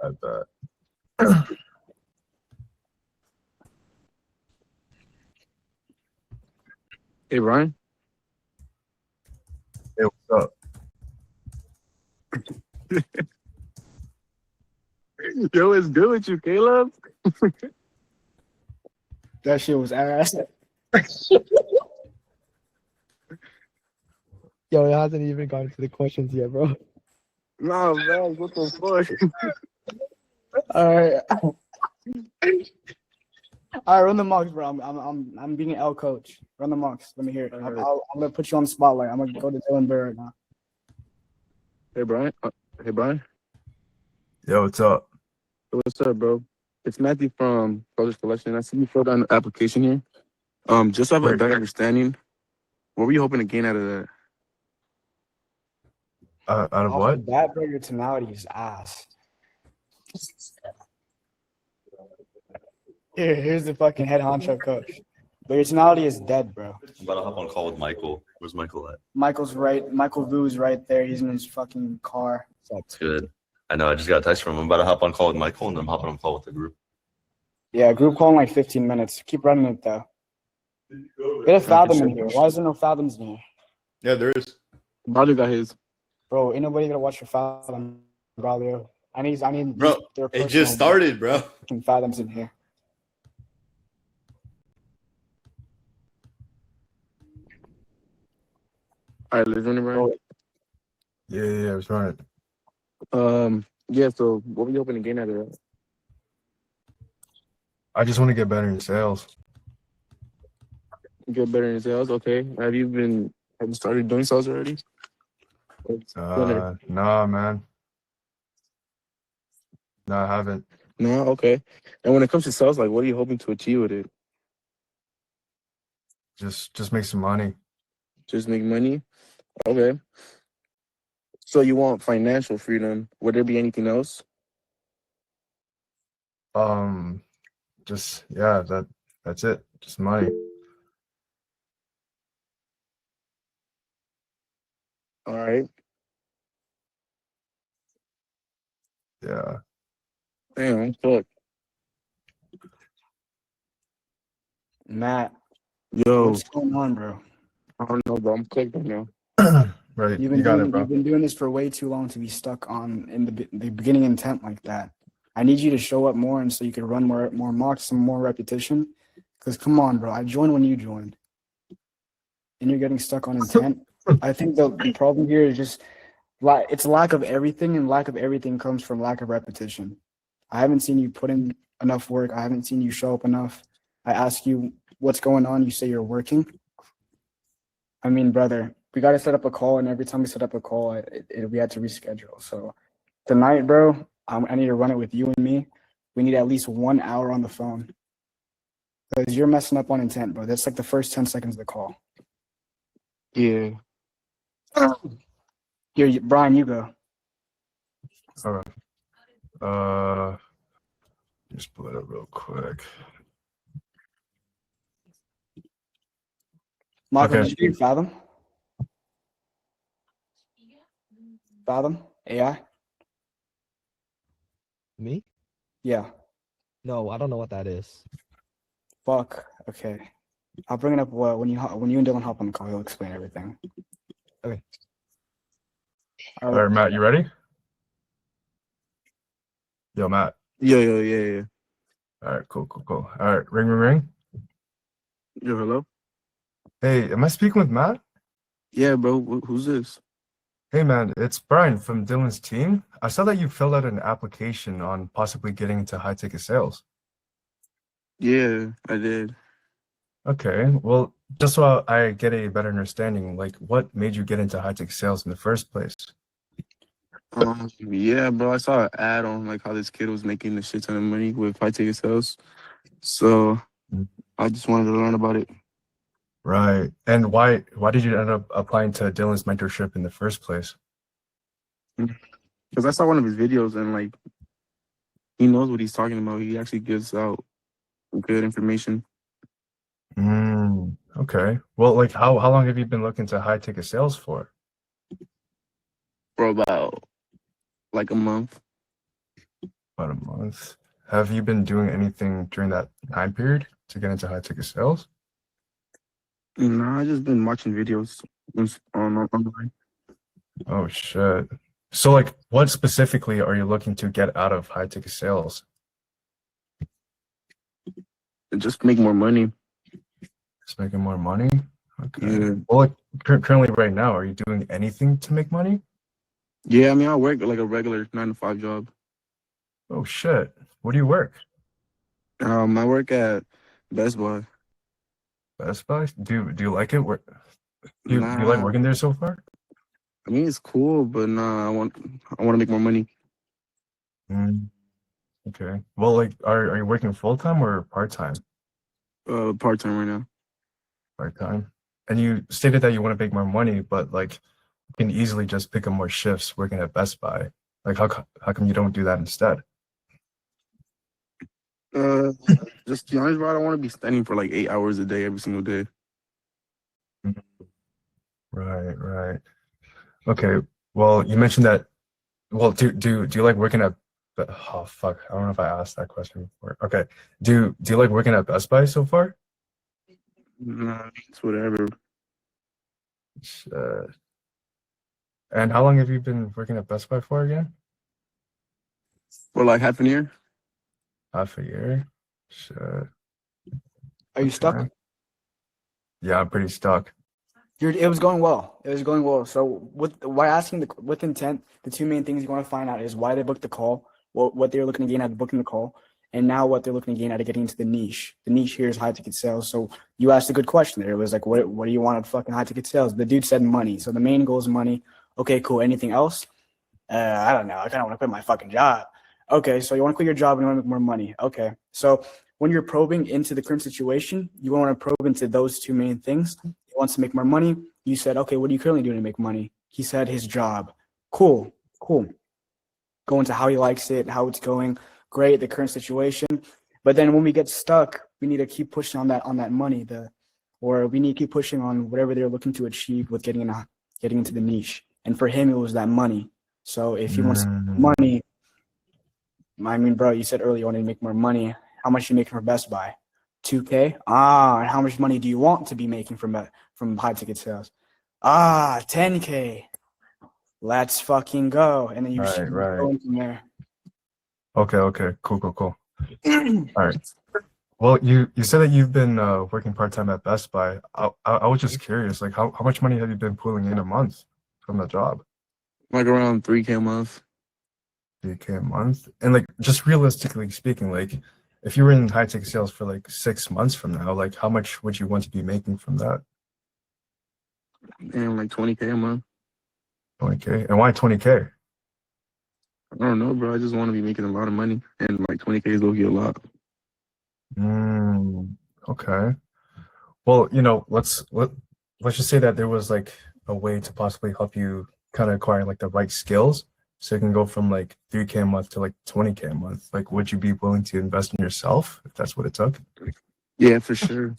I bet. Hey, Ryan. Hey, what's up? Yo, it's good with you, Caleb. That shit was ass. Yo, it hasn't even gotten to the questions yet, bro. Nah, man, what the fuck? All right. All right, run the mocks, bro. I'm being an L coach. Run the mocks. Let me hear it. I'm gonna put you on the spotlight. I'm gonna go to Dylan Bear right now. Hey, Brian. Hey, Brian. Yo, what's up? What's up, bro? It's Matthew from College Collection. I see you filled out an application here. Just so I have a Wait. better understanding, what were you hoping to gain out of that? Out of Off what? the bat, bro, your tonality is ass. Here's the fucking head honcho coach. But your tonality is dead, bro. I'm about to hop on a call with Michael. Where's Michael at? Michael's right. Michael Vu's right there. He's in his fucking car. That's good. I know. I just got a text from him. I'm about to hop on a call with Michael, and then I'm hopping on a call with the group. Yeah, group call in like 15 minutes. Keep running it though. Get a Fathom in here. Why is there no Fathoms in here? Yeah, there is. Brother got his. Bro, ain't nobody gonna watch your Fathom, brother. I need Bro, their it just started, bro. fucking Fathoms in here. All right, let's run it, Brian. Yeah, I was running. Yeah. So, what were you hoping to gain out of that? I just want to get better in sales. Get better in sales. Okay. Have you started doing sales already? Nah, man. No, I haven't. No. Okay. And when it comes to sales, like, what are you hoping to achieve with it? Just make some money. Just make money. Okay. So you want financial freedom? Would there be anything else? Just that's it. Just money. All right. Yeah. Damn. Fuck. Matt, Yo. what's going on, bro? I don't know, bro. I'm clicked right now. Right. You've You got it, you've bro. been doing this for way too long to be stuck on in the beginning intent like that. I need you to show up more, and so you can run more mocks, some more repetition. Because come on, bro, I joined when you joined, and you're getting stuck on intent. I think the problem here is just it's lack of everything, and lack of everything comes from lack of repetition. I haven't seen you put in enough work. I haven't seen you show up enough. I ask you what's going on. You say you're working. I mean, brother, we got to set up a call, and every time we set up a call, we had to reschedule. So tonight, bro, I need to run it with you and me. We need at least 1 hour on the phone because you're messing up on intent, bro. That's like the first 10 seconds of the call. Yeah. Here, Brian, you go. All right. Just pull it up real quick. Michael, Okay. did you Fathom? Fathom? AI? Me? Yeah. No, I don't know what that is. Fuck. Okay. I'll bring it up when you and Dylan hop on the call. He'll explain everything. Okay. All right, Matt, you ready? Yo, Matt. Yeah. All right, cool. All right, ring. Yo, hello? Hey, am I speaking with Matt? Yeah, bro. Who's this? Hey, man, it's Brian from Dylan's team. I saw that you filled out an application on possibly getting into high-ticket sales. Yeah, I did. Okay, well, just so I get a better understanding, like, what made you get into high-ticket sales in the first place? Yeah, bro. I saw an ad on like how this kid was making a shit ton of money with high ticket sales. So I just wanted to learn about it. Right. And why did you end up applying to Dylan's mentorship in the first place? Because I saw one of his videos and like he knows what he's talking about. He actually gives out good information. Okay. Well, like how long have you been looking to high ticket sales for? For about like a month. About a month. Have you been doing anything during that time period to get into high ticket sales? Nah, I just been watching videos online. Oh shit. So like what specifically are you looking to get out of high ticket sales? Just make more money. Just making more money? Okay. Yeah. Well, like currently right now, are you doing anything to make money? Yeah, I mean, I work like a regular 9 to 5 job. Oh shit. Where do you work? I work at Best Buy. Best Buy? Do you like it? Do you like Nah, working there so far? I mean it's cool, but nah, I want to make more money. Mm, okay. Well, like are you working full time or part time? Part time right now. Part time. And you stated that you want to make more money, but like you can easily just pick up more shifts working at Best Buy. Like how come you don't do that instead? Uh, just to be honest, bro, I don't want to be standing for like 8 hours a day every single day. Mm, right, right. Okay. Well, you mentioned that. Well, do you like working at? Oh fuck! I don't know if I asked that question before. Okay. Do you like working at Best Buy so far? Nah, it's whatever. Uh, and how long have you been working at Best Buy for again? For like half an year. Half a year. Shit. Are you stuck? Okay. Yeah, I'm pretty stuck. It was going well. It was going well. So why asking with intent, the two main things you want to find out is why they booked the call, what they're looking to gain out of booking the call, and now what they're looking to gain out of getting into the niche. The niche here is high ticket sales. So you asked a good question there. It was like, what do you want at fucking high ticket sales? The dude said money. So the main goal is money. Okay, cool. Anything else? I don't know. I kind of want to quit my fucking job. Okay, so you want to quit your job and you want to make more money. Okay, so when you're probing into the current situation, you want to probe into those two main things. He wants to make more money. You said, okay, what are you currently doing to make money? He said his job. Cool, cool. Go into how he likes it, how it's going. Great, the current situation. But then when we get stuck, we need to keep pushing on that money, or we need to keep pushing on whatever they're looking to achieve with getting into the niche. And for him, it was that money. So if he wants Mm, money, I mean, bro, you said earlier you want to make more money. How much you making from Best Buy? 2K. And how much money do you want to be making from high ticket sales? 10K. Let's fucking go. And then you should right. go from there. Okay. Cool. All right. Well, you said that you've been working part-time at Best Buy. I was just curious, like how much money have you been pulling in a month from the job? Like around 3K a month. 3K a month? And like just realistically speaking, like if you were in high ticket sales for like 6 months from now, like how much would you want to be making from that? And like 20K a month. 20K? And why 20K? I don't know, bro. I just want to be making a lot of money, and like 20K is low-key a lot. Okay. Well, let's just say that there was like a way to possibly help you kind of acquire like the right skills so you can go from like 3K a month to like 20K a month. Like, would you be willing to invest in yourself if that's what it took? Yeah, for sure.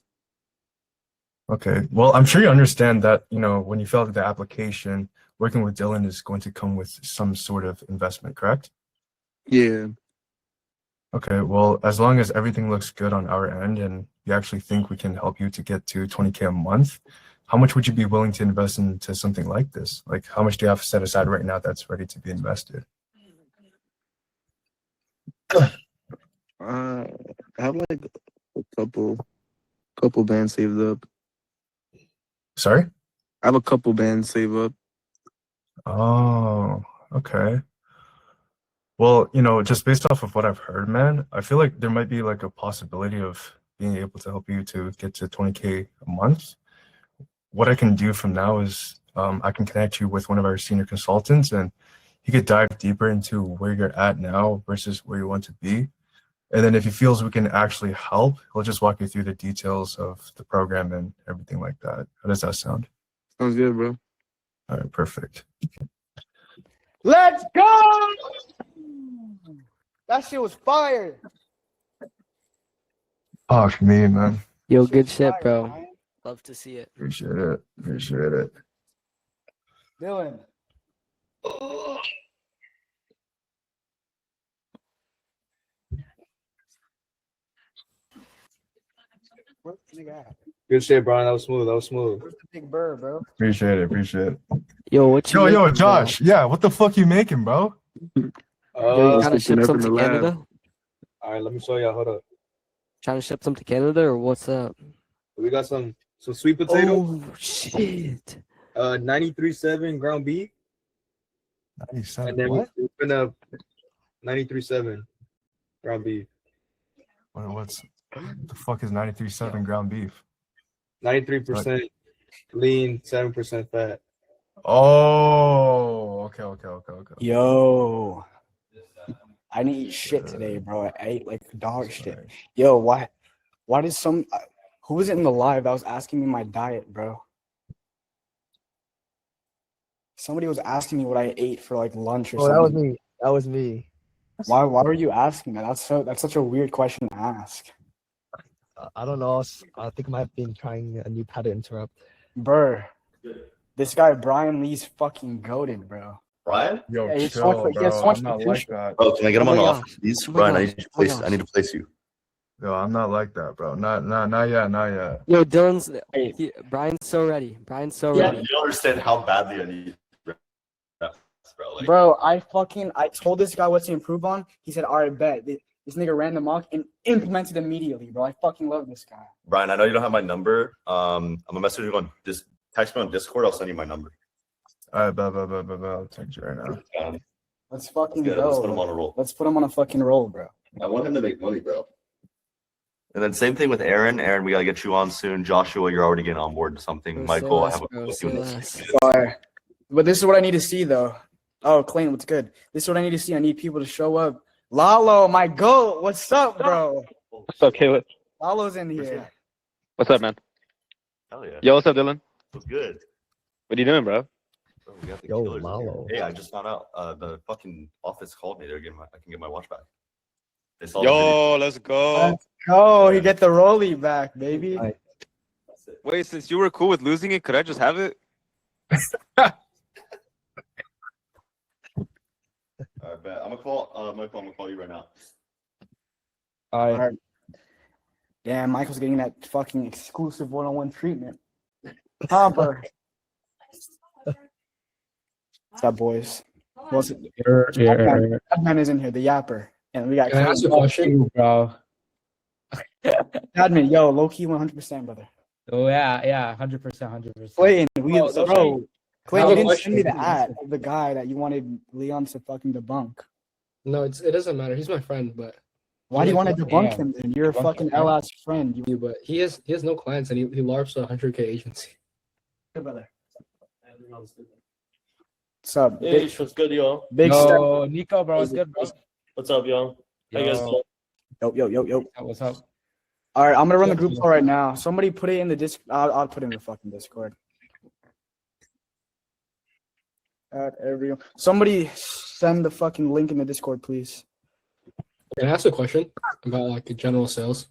Okay. Well, I'm sure you understand that, when you fill out the application, working with Dylan is going to come with some sort of investment, correct? Yeah. Okay. Well, as long as everything looks good on our end and you actually think we can help you to get to 20K a month, how much would you be willing to invest into something like this? Like, how much do you have set aside right now that's ready to be invested? I have like a couple bands saved up. Sorry? I have a couple bands saved up. Oh, okay. Well, just based off of what I've heard, man, I feel like there might be like a possibility of being able to help you to get to 20K a month. What I can do from now is I can connect you with one of our senior consultants and he could dive deeper into where you're at now versus where you want to be. And then if he feels we can actually help, he'll just walk you through the details of the program and everything like that. How does that sound? Sounds good, bro. All right, perfect. Let's go! That shit was fire. Oh, me, man. Yo, good shit, bro. Love to see it. Appreciate it. Dylan. Where's the nigga at? Good shit, Brian. That was smooth. That was smooth. Where's the big bird, bro? Appreciate it. Yo, what you Yo, making, bro? Josh. Yeah, what the fuck you making, bro? Yo, you Uh, trying to ship cooking up some in to the lab. Canada? all right, let me show y'all. Hold up. Trying to ship some to Canada or what's up? We got some sweet potato. Oh shit! 93.7 ground beef, 97. and then What? we're gonna 93.7 ground beef. What's the fuck is 93.7 ground beef? 93% lean, 7% fat. Oh, okay. Yo, I didn't eat shit today, bro. I ate like dog shit. Yo, why did who was it in the live that was asking me my diet, bro? Somebody was asking me what I ate for like lunch or Oh, that was something. me. That was me. Why were you asking that? That's such a weird question to ask. I don't know. I think I might have been trying a new pad to interrupt. Bro, this guy Brian Lee's fucking goated, bro. Brian? Yo, Yeah, he's chill, so much- he bro. has so much I'm not like potential. that. Oh, can I get him Oh on my the gosh. office, please? Oh my Brian, I gosh. need to Oh my place. I gosh. need to place you. Yo, I'm not like that, bro. Not yet. Yo, Dylan's. Brian's so ready. Brian's so You ready. don't understand how badly I need reps, bro. Like, Bro, I told this guy what to improve on. He said, all right, bet. This nigga ran the mock and implemented immediately, bro. I fucking love this guy. Brian, I know you don't have my number. I'm gonna message you on this. Text me on Discord. I'll send you my number. All right, blah. I'll text you right now. Let's fucking Let's put him go. on a roll. Let's put him on a fucking roll, bro. I want him to make money, bro. And then same thing with Aaron. Aaron, we gotta get you on soon. Joshua, you're already getting on board to something. Bro, Michael, I say have a less, few bro, minutes. say Fire. But this is what I need to see, though. Oh, Clayton, what's good? This is what I need to see. I need people to show up. Lalo, my goat. What's up, bro? What's up, Caleb? Lalo's in here. What's up, man? Hell yeah. Yo, what's up, Dylan? What's good? What are you doing, bro? Bro, we got the Yo, killers in here. Lalo. Hey, I just found out the fucking office called me. I can get my watch back. They saw the Yo, let's go. Oh, you get the rollie back, baby. video. That's it. Wait, since you were cool with losing it, could I just have it? All right, bet. I'm gonna call Michael. I'm gonna call you right now. All right. Damn, Michael's getting that fucking exclusive one-on-one treatment. Pomper. What's up, boys? What's it? Admin is in here, the yapper. And we got Can I ask you a question, bro? Admin, yo, low-key 100%, brother. Oh yeah, 100%. Clayton, Oh, so bro. Clayton, I you have a didn't send me the question. ad of the guy that you wanted Leon to fucking debunk. No, it doesn't matter. He's my friend, but Why do you want to debunk Damn. him then? You're a Debunk fucking him, right? LS friend. You he has no clients and he LARPs a 100K agency. brother. What's up? Hey, what's good, y'all? Big step. Yo, Nico, bro, what's good, bro? What's up, y'all? How you guys Yo, doing? Yo. what's up? All right, I'm gonna run the group call right now. Somebody put it in the disc. I'll put it in the fucking Discord. Everyone. Somebody send the fucking link in the Discord, please. Can I ask a question about like general sales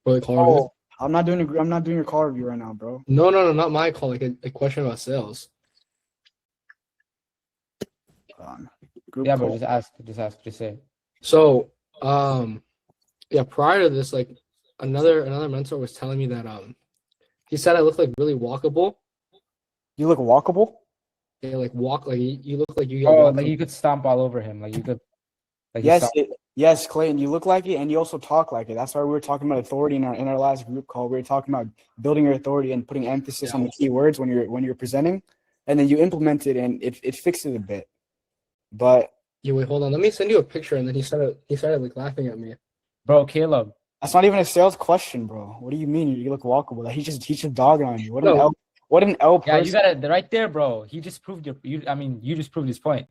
for the call review? Oh, I'm not doing your call review right now, bro. No, not my call. Like a question about sales. Hold on. Group Yeah, call. but just say. So, yeah, prior to this, like another mentor was telling me that he said I look like really walkable. You look walkable. Yeah, like walk like you look like you get Oh, walked like from- you could stomp all over him. Like you could. Like you Yes, stomp- yes, Clayton, you look like it, and you also talk like it. That's why we were talking about authority in our last group call. We were talking about building your authority and putting emphasis on the key words when you're presenting, and then you implement it, and it fixes it a bit. But Yeah, wait, hold on. Let me send you a picture. And then he started like laughing at me. Bro, Caleb. that's not even a sales question, bro. What do you mean you look walkable? Like he's just dogging on you. What an No. L. What an L Yeah, person. you got it right there, bro. He just proved you just proved his point.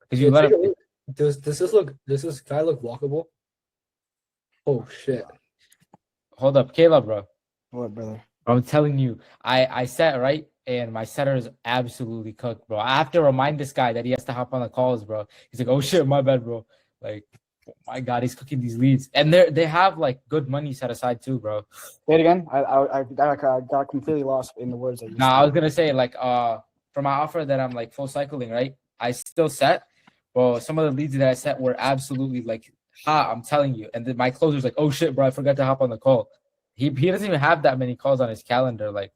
Because Yeah, you let take him. a look. Does this guy look walkable? Oh shit. Hold up, Caleb, bro. What, brother? I'm telling you, I set right, and my setter is absolutely cooked, bro. I have to remind this guy that he has to hop on the calls, bro. He's like, oh shit, my bad, bro. Like, oh my god, he's cooking these leads, and they have like good money set aside too, bro. Say it again. I got completely lost in the words that you Nah, said. I was gonna say like for my offer that I'm like full cycling, right? I still set, bro. Some of the leads that I set were absolutely like hot. I'm telling you, and then my closer's like, oh shit, bro, I forgot to hop on the call. He doesn't even have that many calls on his calendar. Like,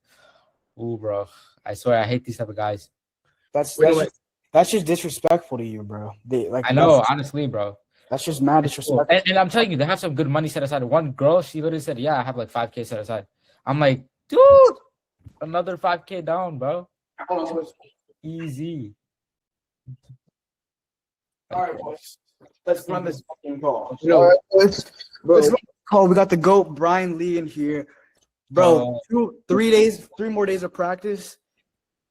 ooh, bro. I swear I hate these type of guys. That's just disrespectful to you, bro. I know, honestly, bro. That's just mad It's cool. disrespectful. And I'm telling you, they have some good money set aside. One girl, she literally said, "Yeah, I have like 5K set aside." I'm like, dude, another 5K down, bro. Easy. All right, boys. Let's run this fucking call. All right, let's run the call. We got the GOAT, Brian Lee, in here. Bro, 3 more days of practice,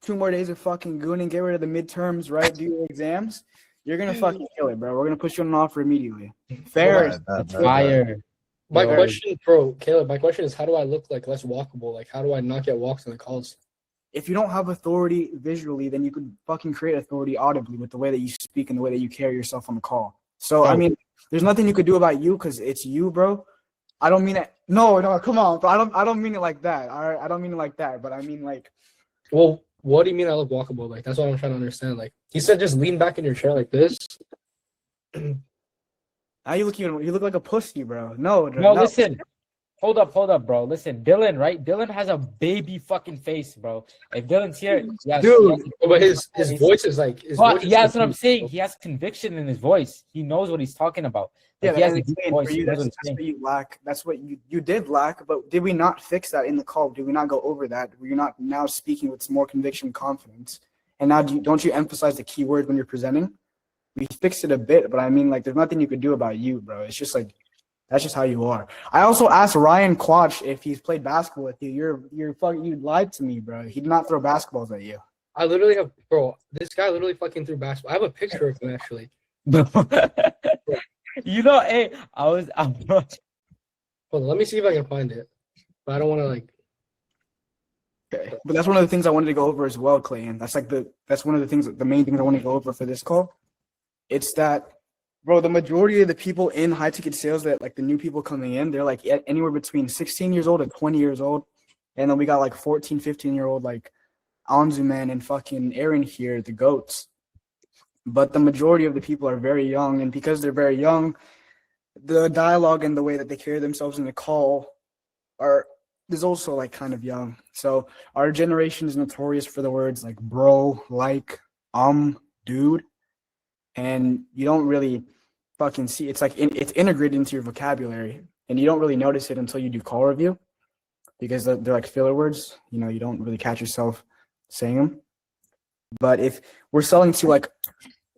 2 more days of fucking gooning, get rid of the midterms, right? Do your exams. You're gonna fucking kill it, bro. We're gonna put you on an offer immediately. Fair. Fire. My Yo. question, bro, Caleb, my question is, how do I look like less walkable? Like, how do I not get walks in the calls? If you don't have authority visually, then you could fucking create authority audibly with the way that you speak and the way that you carry yourself on the call. So, I mean, there's nothing you could do about you because it's you, bro. I don't mean it. No, come on, bro. I don't mean it like that. All right, I don't mean it like that. But I mean like. Well, what do you mean I look walkable? Like, that's what I'm trying to understand. Like, he said just lean back in your chair like this. Now you look like a pussy, bro. No, Listen. Hold up, bro. Listen, Dylan, right? Dylan has a baby fucking face, bro. If Dylan's here, yes, dude, but his voice is like. Yeah, that's what I'm saying. He has conviction in his voice. He knows what he's talking about. Like, he has a deep voice. That's what you lack. That's what you did lack. But did we not fix that in the call? Did we not go over that? Were you not now speaking with more conviction and confidence? And now don't you emphasize the key word when you're presenting? We fixed it a bit, but I mean, like, there's nothing you could do about you, bro. It's just like. That's just how you are. I also asked Ryan Quatch if he's played basketball with you. You lied to me, bro. He did not throw basketballs at you. I literally have, bro. This guy literally fucking threw basketball. I have a picture of him actually. You know, hey, I'm Hold on, let me see if I can find it. But I don't want to like. Okay, but that's one of the things I wanted to go over as well, Clayton. That's one of the main things I want to go over for this call. It's that. Bro, the majority of the people in high ticket sales that like the new people coming in, they're like anywhere between 16 years old and 20 years old. And then we got like 14, 15-year-old like Anzuman and fucking Aaron here, the GOATs. But the majority of the people are very young. And because they're very young, the dialogue and the way that they carry themselves in the call is also like kind of young. So our generation is notorious for the words like bro, like, dude. And you don't really fucking see it's like it's integrated into your vocabulary, and you don't really notice it until you do call review because they're like filler words. You know, you don't really catch yourself saying them. But if we're selling to like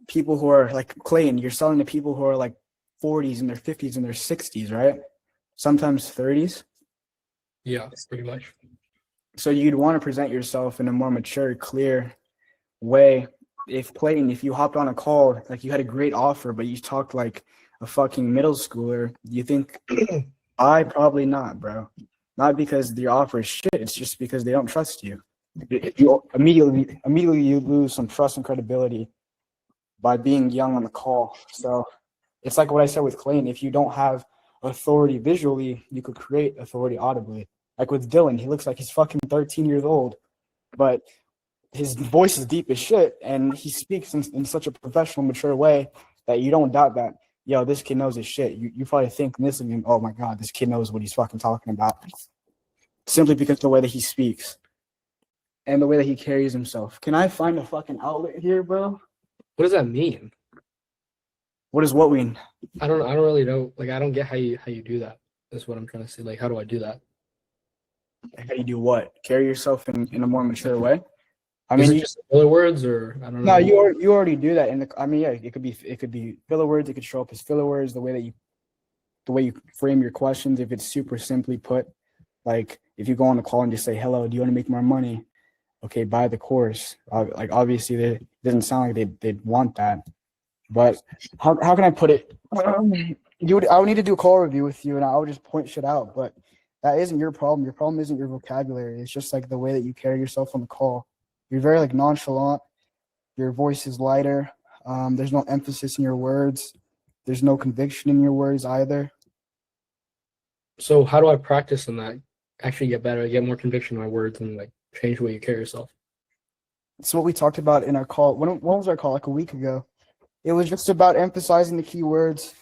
people who are like Clayton, you're selling to people who are like 40s and their 50s and their 60s, right? Sometimes 30s. Yeah, pretty much. So you'd want to present yourself in a more mature, clear way. If Clayton, if you hopped on a call, like you had a great offer, but you talked like a fucking middle schooler, you think, probably not, bro. Not because your offer is shit. It's just because they don't trust you. You immediately you lose some trust and credibility by being young on the call. So it's like what I said with Clayton. If you don't have authority visually, you could create authority audibly. Like with Dylan, he looks like he's fucking 13 years old, but his voice is deep as shit, and he speaks in such a professional, mature way that you don't doubt that, yo, this kid knows his shit. You probably think this of him, oh my God, this kid knows what he's fucking talking about. Simply because of the way that he speaks and the way that he carries himself. Can I find a fucking outlet here, bro? What does that mean? What does what mean? I don't really know. Like, I don't get how you do that. That's what I'm trying to say. Like, how do I do that? How do you do what? Carry yourself in a more mature way? I Is mean, it just filler words, or I don't know. no, you already do that in the. I mean, yeah, it could be filler words. It could show up as filler words. The way you frame your questions. If it's super simply put, like if you go on the call and just say, "Hello, do you want to make more money?" Okay, buy the course. Like obviously, it doesn't sound like they'd want that. But how can I put it? I would need to do a call review with you, and I would just point shit out. But that isn't your problem. Your problem isn't your vocabulary. It's just like the way that you carry yourself on the call. You're very like nonchalant. Your voice is lighter. There's no emphasis in your words. There's no conviction in your words either. So how do I practice on that? Actually get better, get more conviction in my words, and like change the way you carry yourself. It's what we talked about in our call. When was our call? Like a week ago. It was just about emphasizing the key words.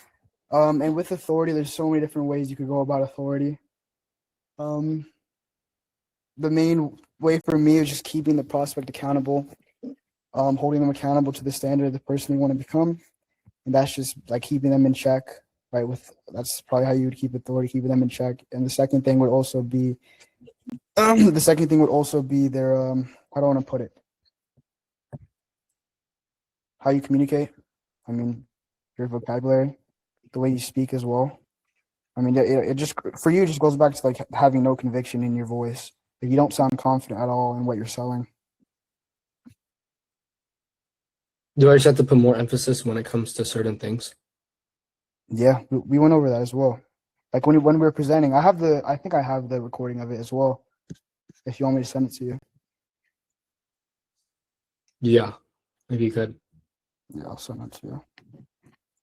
And with authority, there's so many different ways you could go about authority. The main way for me is just keeping the prospect accountable, holding them accountable to the standard of the person they want to become, and that's just like keeping them in check. Right, that's probably how you would keep authority, keeping them in check. And the second thing would also be, their how do I want to put it? How you communicate. I mean, your vocabulary, the way you speak as well. I mean, it just for you it just goes back to like having no conviction in your voice. Like, you don't sound confident at all in what you're selling. Do I just have to put more emphasis when it comes to certain things? Yeah, we went over that as well. Like when we were presenting, I think I have the recording of it as well. If you want me to send it to you. Yeah, maybe you could. Yeah, I'll send it to you.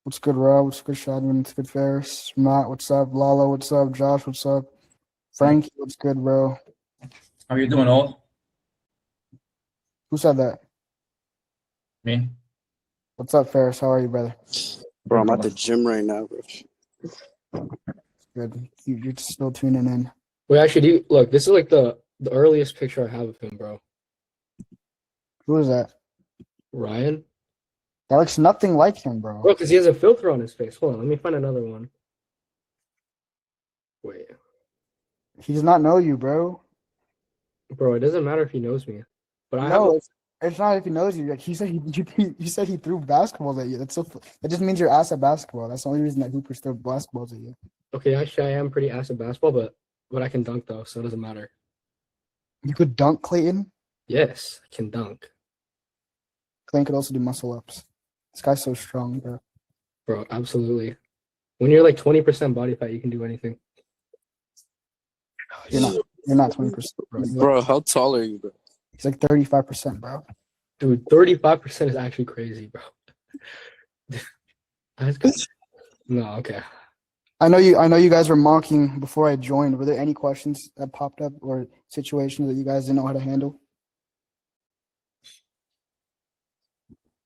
What's good, Rob? What's good, Shadman? What's good, Ferris? Matt, what's up? Lalo, what's up? Josh, what's up? Frankie, what's good, bro? How are you doing, all? Who said that? Me? What's up, Ferris? How are you, brother? Bro, I'm at the gym right now, bro. Good. You're still tuning in. Wait, actually, look, this is like the earliest picture I have of him, bro. Who is that? Ryan? That looks nothing like him, bro. Bro, because he has a filter on his face. Hold on, let me find another one. Wait. He does not know you, bro. Bro, it doesn't matter if he knows me. But I No, have it's not if he knows you. Like, he said you said he threw basketballs at you. That just means you're ass at basketball. That's the only reason that Hoopers throw basketballs at you. Okay, actually, I am pretty ass at basketball, but I can dunk, though, so it doesn't matter. You could dunk, Clayton. Yes, I can dunk. Clayton could also do muscle ups. This guy's so strong, bro. Bro, absolutely. When you're like 20% body fat, you can do anything. You're not 20%, bro. Bro, how tall are you, bro? He's like 35%, bro. Dude, 35% is actually crazy, bro. That's good. No, okay. I know you guys were mocking before I joined. Were there any questions that popped up or situations that you guys didn't know how to handle?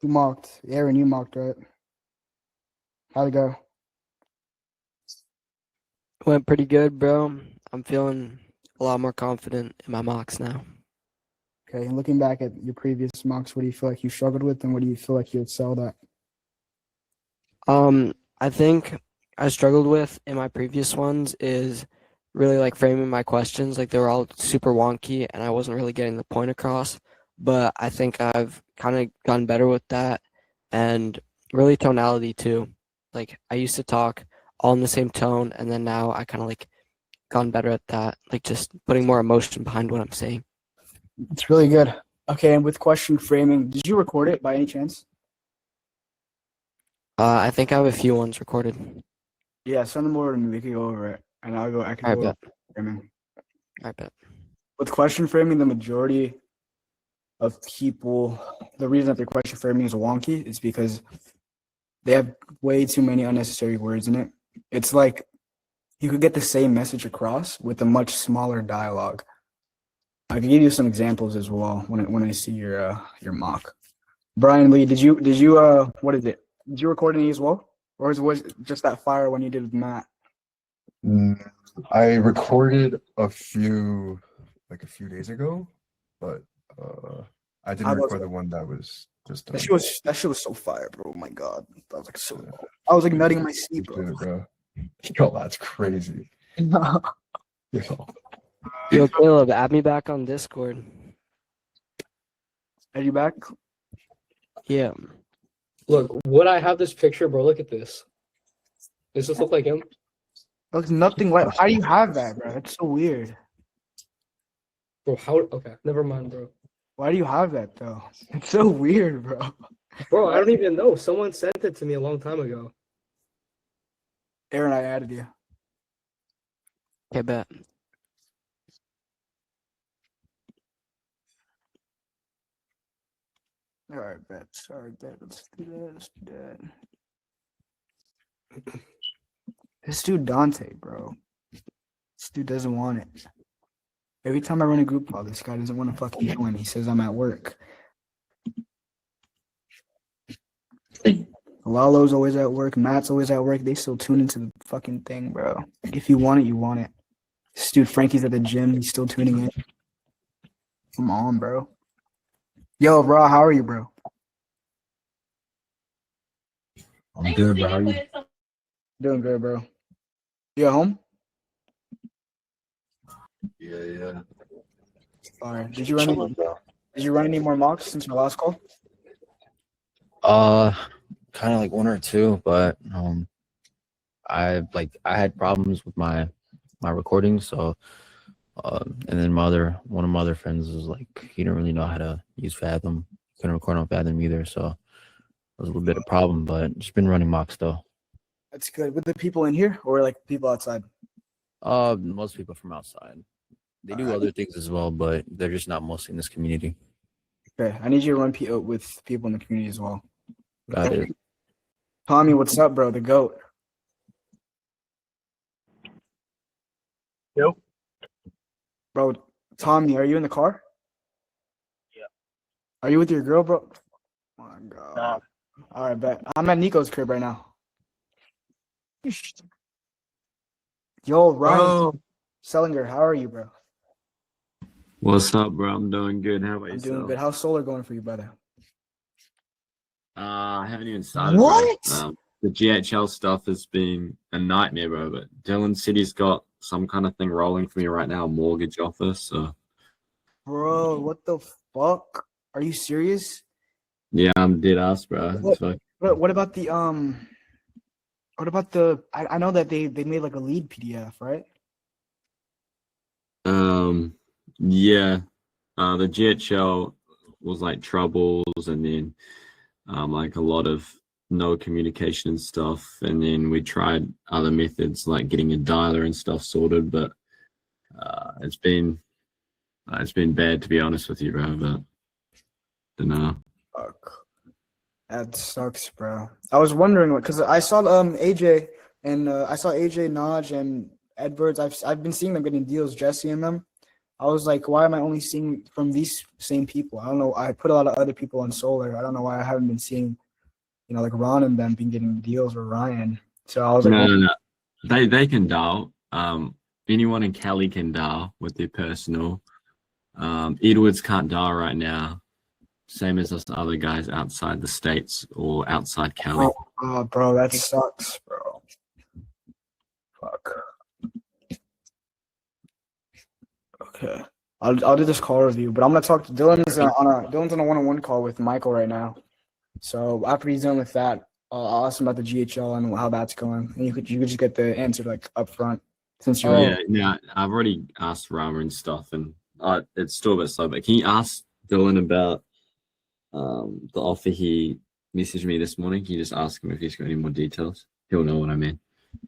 Who mocked? Aaron, you mocked, right? How'd it go? Went pretty good, bro. I'm feeling a lot more confident in my mocks now. Okay, and looking back at your previous mocks, what do you feel like you struggled with, and what do you feel like you excelled at? I think I struggled with in my previous ones is really like framing my questions. Like, they were all super wonky and I wasn't really getting the point across. But I think I've kind of gotten better with that, and really tonality too. Like, I used to talk all in the same tone, and then now I kind of like gotten better at that, like just putting more emotion behind what I'm saying. It's really good. Okay, and with question framing, did you record it by any chance? I think I have a few ones recorded. Yeah, send them over to me. We can go over it, and I can I go bet. over framing. I bet. With question framing, the majority of people, the reason that their question framing is wonky is because they have way too many unnecessary words in it. It's like you could get the same message across with a much smaller dialogue. I can give you some examples as well when I see your mock. Brian Lee, did you what is it? Did you record any as well, or was it just that fire when you did with Matt? I recorded a few days ago, but I didn't record the one that was just that shit was so fire, bro. Oh my god, that was like so cool. I was like nutting my seat, bro. Yo, that's crazy. Yo, Caleb, add me back on Discord. Are you back? Yeah. Look, would I have this picture, bro? Look at this. Does this look like him? Looks nothing like. How do you have that, bro? That's so weird. Bro, how? Okay, never mind, bro. Why do you have that though? It's so weird, bro. Bro, I don't even know. Someone sent it to me a long time ago. Aaron, I added you. Okay, bet. All right, bet. Sorry, bet. Let's do that. Let's do that. This dude Dante, bro. This dude doesn't want it. Every time I run a group call, this guy doesn't want to fucking join. He says I'm at work. Lalo's always at work. Matt's always at work. They still tune into the fucking thing, bro. Like, if you want it, you want it. This dude Frankie's at the gym. He's still tuning in. Come on, bro. Yo, bro, how are you, bro? I'm good, bro. How are you? Doing good, bro. You at home? Yeah. All right. Did you run any more mocks since your last call? Kind of like one or two, but I had problems with my recording, so and then one of my other friends was like, he didn't really know how to use Fathom, couldn't record on Fathom either, so it was a little bit of a problem, but just been running mocks though. That's good. With the people in here or like people outside? Most people from outside. They do other things as well, but they're just not mostly in this community. Okay, I need you to run with people in the community as well. Got it. Tommy, what's up, bro? The GOAT. Yep. Bro, Tommy, are you in the car? Yeah. Are you with your girl, bro? Oh my God. Nah. All right, bet. I'm at Nico's crib right now. Yo, Ryan Sellinger, how are you, bro? What's up, bro? I'm doing good. How about I'm yourself? doing good. How's solar going for you, brother? I haven't even started. What? Bro. The GHL stuff has been a nightmare, bro. But Dillon City's got some kind of thing rolling for me right now, a mortgage offer. So, Bro, what the fuck? Are you serious? yeah, I'm dead ass, bro. What, So, what about the I know that they made like a lead PDF, right? yeah, the GHL was like troubles, and then like a lot of no communication and stuff, and then we tried other methods like getting a dialer and stuff sorted, but it's been bad, to be honest with you, bro. But don't know. Fuck. That sucks, bro. I was wondering because I saw AJ and I saw AJ, Naj, and Edwards. I've been seeing them getting deals, Jesse and them. I was like, why am I only seeing from these same people? I don't know. I put a lot of other people on solar. I don't know why I haven't been seeing, like Ron and them being getting deals, or Ryan. So I was like, No. They can dial. Anyone in Cali can dial with their personal. Edwards can't dial right now. Same as us other guys outside the States or outside Cali. Oh, bro, that sucks, bro. Fuck. Okay, I'll do this call review, but I'm gonna talk to Dylan's on a one-on-one call with Michael right now. So after he's done with that, I'll ask him about the GHL and how that's going, and you could just get the answer like up front since you're. Yeah. I've already asked Rama and stuff, and it's still a bit slow. But can you ask Dylan about the offer he messaged me this morning? Can you just ask him if he's got any more details? He'll know what I mean.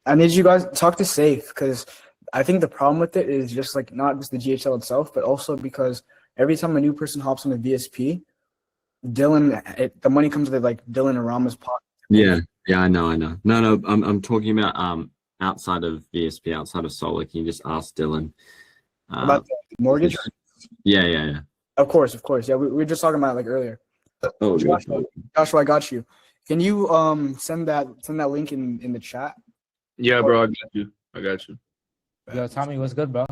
I need you guys talk to Safe, because I think the problem with it is just like not just the GHL itself, but also because every time a new person hops on the VSP, the money comes to like Dylan and Rama's pocket. Yeah, I know. No, I'm talking about outside of VSP, outside of Solar. Can you just ask Dylan About the mortgage? Yeah. Of course. Yeah, we were just talking about it like earlier. Oh, Joshua, I got you. Can you send that link in the chat? Yeah, bro, I got you. Yo, Tommy, what's good, bro?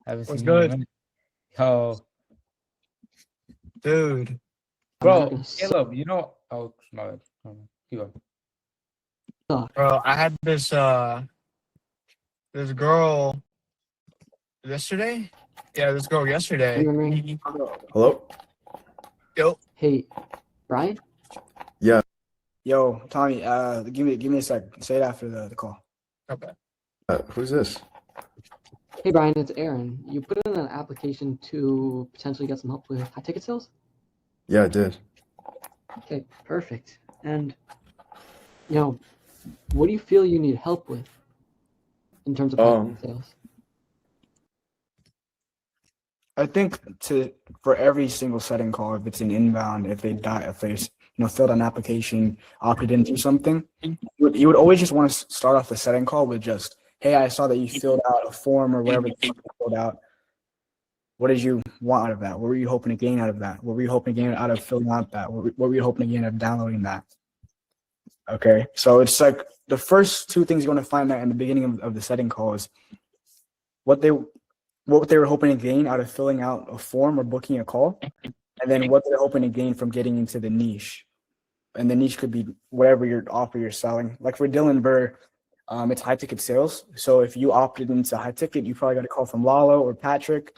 Haven't What's seen you in a good? minute. Yo, Dude. bro, Caleb, oh, my bad. Keep going. Bro, I had this girl yesterday. Yeah, this girl yesterday. Hello? Yo. Hey, Brian? Yeah. Yo, Tommy, give me a sec. Say it after the call. Okay. Who's this? Hey, Brian, it's Aaron. You put in an application to potentially get some help with high ticket sales? Yeah, I did. Okay, perfect. And, what do you feel you need help with in terms of high ticket sales? I think for every single setting call, if it's an inbound, if they filled an application, opted into something, you would always just want to start off the setting call with just, hey, I saw that you filled out a form or whatever you filled out. What did you want out of that? What were you hoping to gain out of that? What were you hoping to gain out of filling out that? What were you hoping to gain out of downloading that? Okay, so it's like the first two things you want to find out in the beginning of the setting call is what they what they were hoping to gain out of filling out a form or booking a call, and then what they're hoping to gain from getting into the niche. And the niche could be whatever your offer you're selling. Like for Dylan Burr, it's high ticket sales. So if you opted into high ticket, you probably got a call from Lalo or Patrick,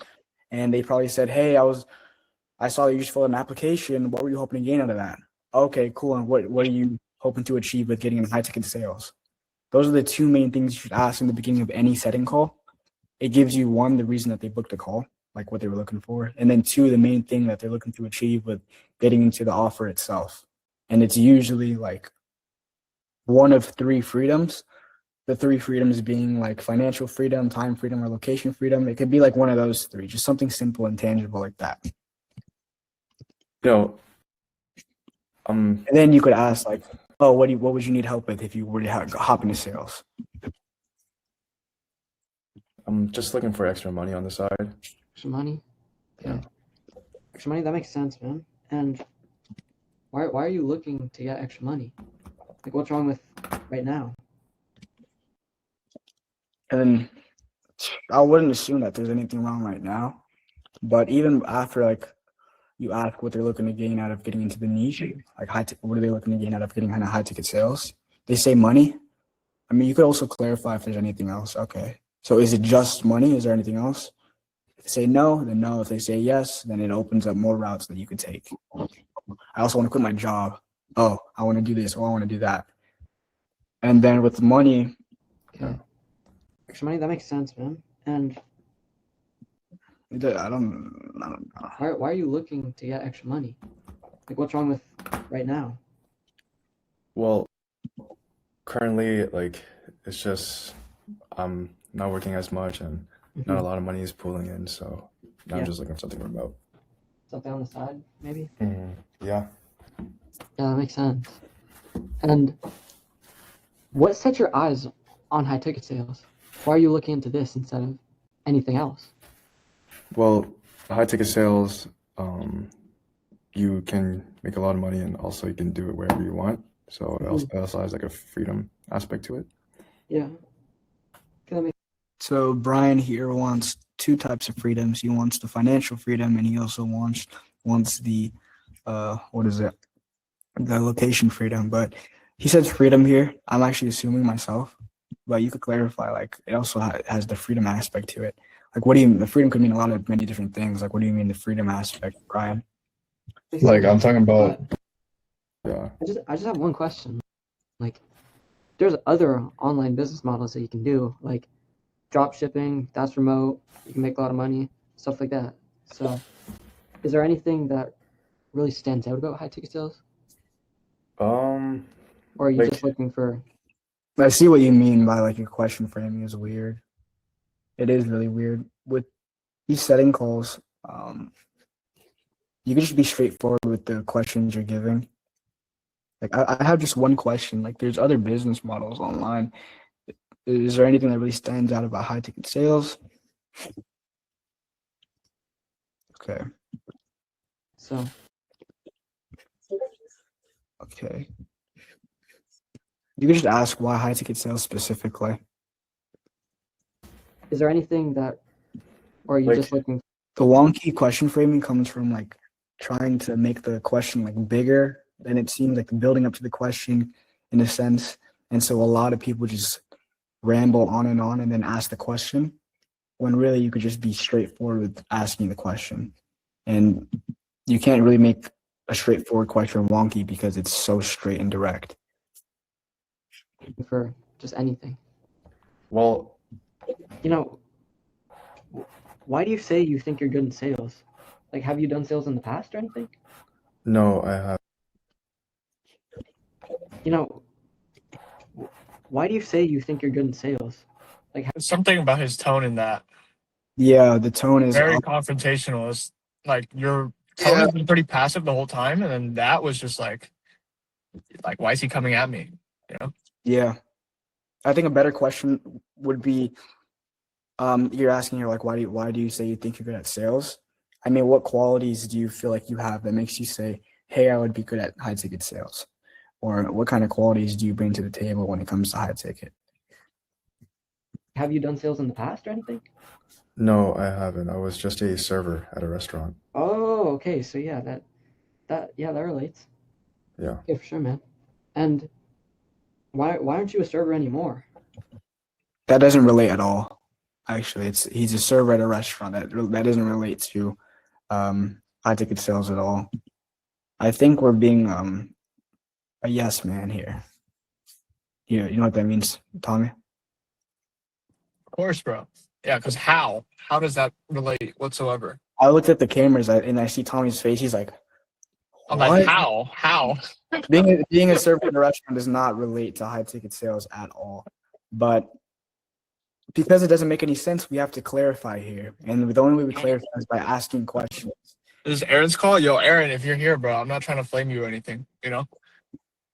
and they probably said, "Hey, I saw that you just filled an application. What were you hoping to gain out of that?" Okay, cool. And what are you hoping to achieve with getting in high ticket sales? Those are the two main things you should ask in the beginning of any setting call. It gives you, one, the reason that they booked a call, like what they were looking for, and then two, the main thing that they're looking to achieve with getting into the offer itself. And it's usually like one of three freedoms. The three freedoms being like financial freedom, time freedom, or location freedom. It could be like one of those three, just something simple and tangible like that. And then you could ask like, oh, what would you need help with if you were to hop into sales? I'm just looking for extra money on the side. Extra money? Yeah. Extra money, that makes sense, man. And why are you looking to get extra money? Like, what's wrong with right now? And then I wouldn't assume that there's anything wrong right now, but even after like you ask what they're looking to gain out of getting into the niche, like what are they looking to gain out of getting high ticket sales? They say money. I mean, you could also clarify if there's anything else. Okay, so is it just money? Is there anything else? If they say no, then no. If they say yes, then it opens up more routes that you could take. I also want to quit my job. Oh, I want to do this. Oh, I want to do that. And then with money, extra money, that makes sense, man. And I don't know. Why are you looking to get extra money? Like, what's wrong with right now? Well, currently, like, it's just I'm not working as much and not a lot of money is pooling in, so now I'm just looking for something remote. Something on the side, maybe? Yeah. Yeah, that makes sense. And what set your eyes on high ticket sales? Why are you looking into this instead of anything else? Well, high ticket sales, you can make a lot of money and also you can do it wherever you want. So it also has like a freedom aspect to it. Yeah. So Brian here wants two types of freedoms. He wants the financial freedom, and he also wants the the location freedom. But he says freedom here. I'm actually assuming myself, but you could clarify. Like it also has the freedom aspect to it. Like what do you? The freedom could mean many different things. Like what do you mean the freedom aspect, Brian? Like I'm talking about. Yeah. I just have one question. Like, there's other online business models that you can do, like drop shipping. That's remote. You can make a lot of money, stuff like that. So, is there anything that really stands out about high ticket sales? Or are you just looking for? I see what you mean by like your question framing is weird. It is really weird with these setting calls. You can just be straightforward with the questions you're giving. Like I have just one question. Like there's other business models online. Is there anything that really stands out about high ticket sales? Okay. So. Okay. You can just ask why high ticket sales specifically. Is there anything that, or are you just looking? The wonky question framing comes from like trying to make the question like bigger than it seems, like building up to the question in a sense. And so a lot of people just ramble on and then ask the question when really you could just be straightforward with asking the question. And you can't really make a straightforward question wonky because it's so straight and direct. For just anything. Well, you know, why do you say you think you're good in sales? Like, have you done sales in the past or anything? No, I have. You know, why do you say you think you're good in sales? Like, something about his tone in that. Yeah, the tone is very confrontational. It's like your tone has been pretty passive the whole time, and then that was just like why is he coming at me? You know? Yeah, I think a better question would be, you're asking her like, why do you say you think you're good at sales? I mean, what qualities do you feel like you have that makes you say, hey, I would be good at high ticket sales? Or what kind of qualities do you bring to the table when it comes to high ticket? have you done sales in the past or anything? No, I haven't. I was just a server at a restaurant. Oh, okay. So yeah, that relates. Yeah. Yeah, for sure, man. And why aren't you a server anymore? That doesn't relate at all. Actually, he's a server at a restaurant. That doesn't relate to high ticket sales at all. I think we're being a yes man here. You know what that means, Tommy? Of course, bro. Yeah, because how? How does that relate whatsoever? I looked at the cameras and I see Tommy's face. He's like, I'm what? like, how? How? Being a server at a restaurant does not relate to high ticket sales at all. But because it doesn't make any sense, we have to clarify here. And the only way we clarify is by asking questions. This is Aaron's call. Yo, Aaron, if you're here, bro, I'm not trying to flame you or anything. You know.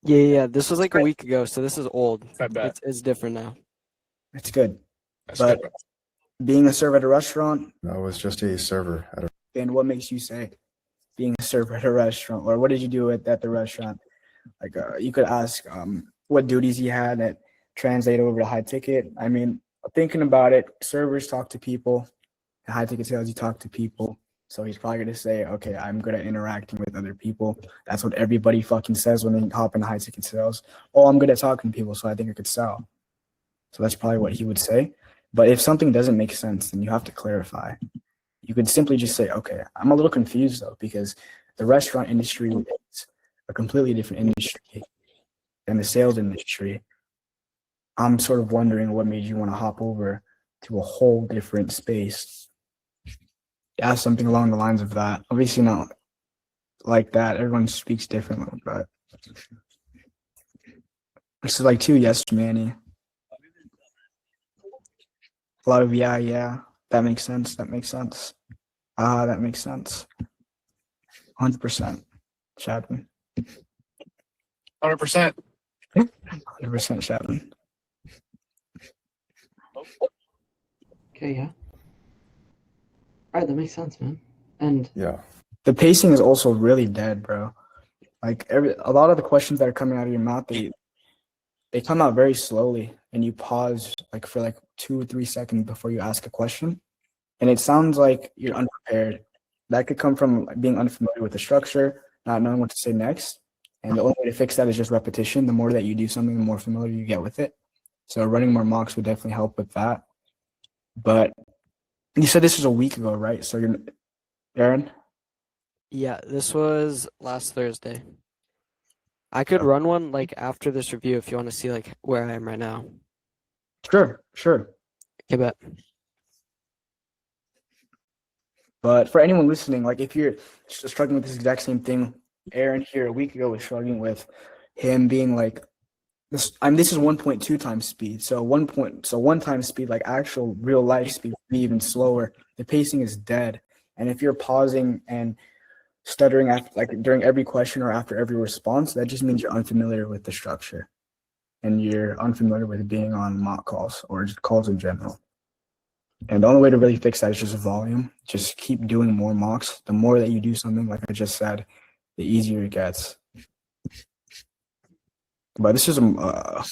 Yeah. This was like a week ago, so this is old. I bet. It's different now. It's good. That's But good, bro. being a server at a restaurant, I was just a server at a. and what makes you say being a server at a restaurant, or what did you do at the restaurant? Like you could ask what duties he had that translate over to high ticket. I mean, thinking about it, servers talk to people, and high ticket sales you talk to people. So he's probably gonna say, okay, I'm good at interacting with other people. That's what everybody fucking says when they hop into high ticket sales. Oh, I'm good at talking to people, so I think I could sell. So that's probably what he would say. But if something doesn't make sense, then you have to clarify. You could simply just say, okay, I'm a little confused though, because the restaurant industry is a completely different industry than the sales industry. I'm sort of wondering what made you want to hop over to a whole different space. Ask something along the lines of that. Obviously not like that. Everyone speaks differently, but this is like too yes manny. A lot of yeah. That makes sense. That makes sense. That makes sense. 100%. Chapman. 100%. 100% Chapman. Okay, yeah. All right, that makes sense, man. And Yeah. The pacing is also really dead, bro. Like a lot of the questions that are coming out of your mouth, they come out very slowly, and you pause like for like 2 or 3 seconds before you ask a question, and it sounds like you're unprepared. That could come from being unfamiliar with the structure, not knowing what to say next. And the only way to fix that is just repetition. The more that you do something, the more familiar you get with it. So running more mocks would definitely help with that. But you said this was a week ago, right? So you're Aaron? Yeah, this was last Thursday. I could run one like after this review if you want to see like where I am right now. Sure. Okay, bet. But for anyone listening, like if you're struggling with this exact same thing, Aaron here a week ago was struggling with him being like this. This is 1.2 times speed. So 1 times speed, like actual real life speed, would be even slower. The pacing is dead. And if you're pausing and stuttering after, like during every question or after every response, that just means you're unfamiliar with the structure, and you're unfamiliar with being on mock calls or just calls in general. And the only way to really fix that is just volume. Just keep doing more mocks. The more that you do something, like I just said, the easier it gets. But this is a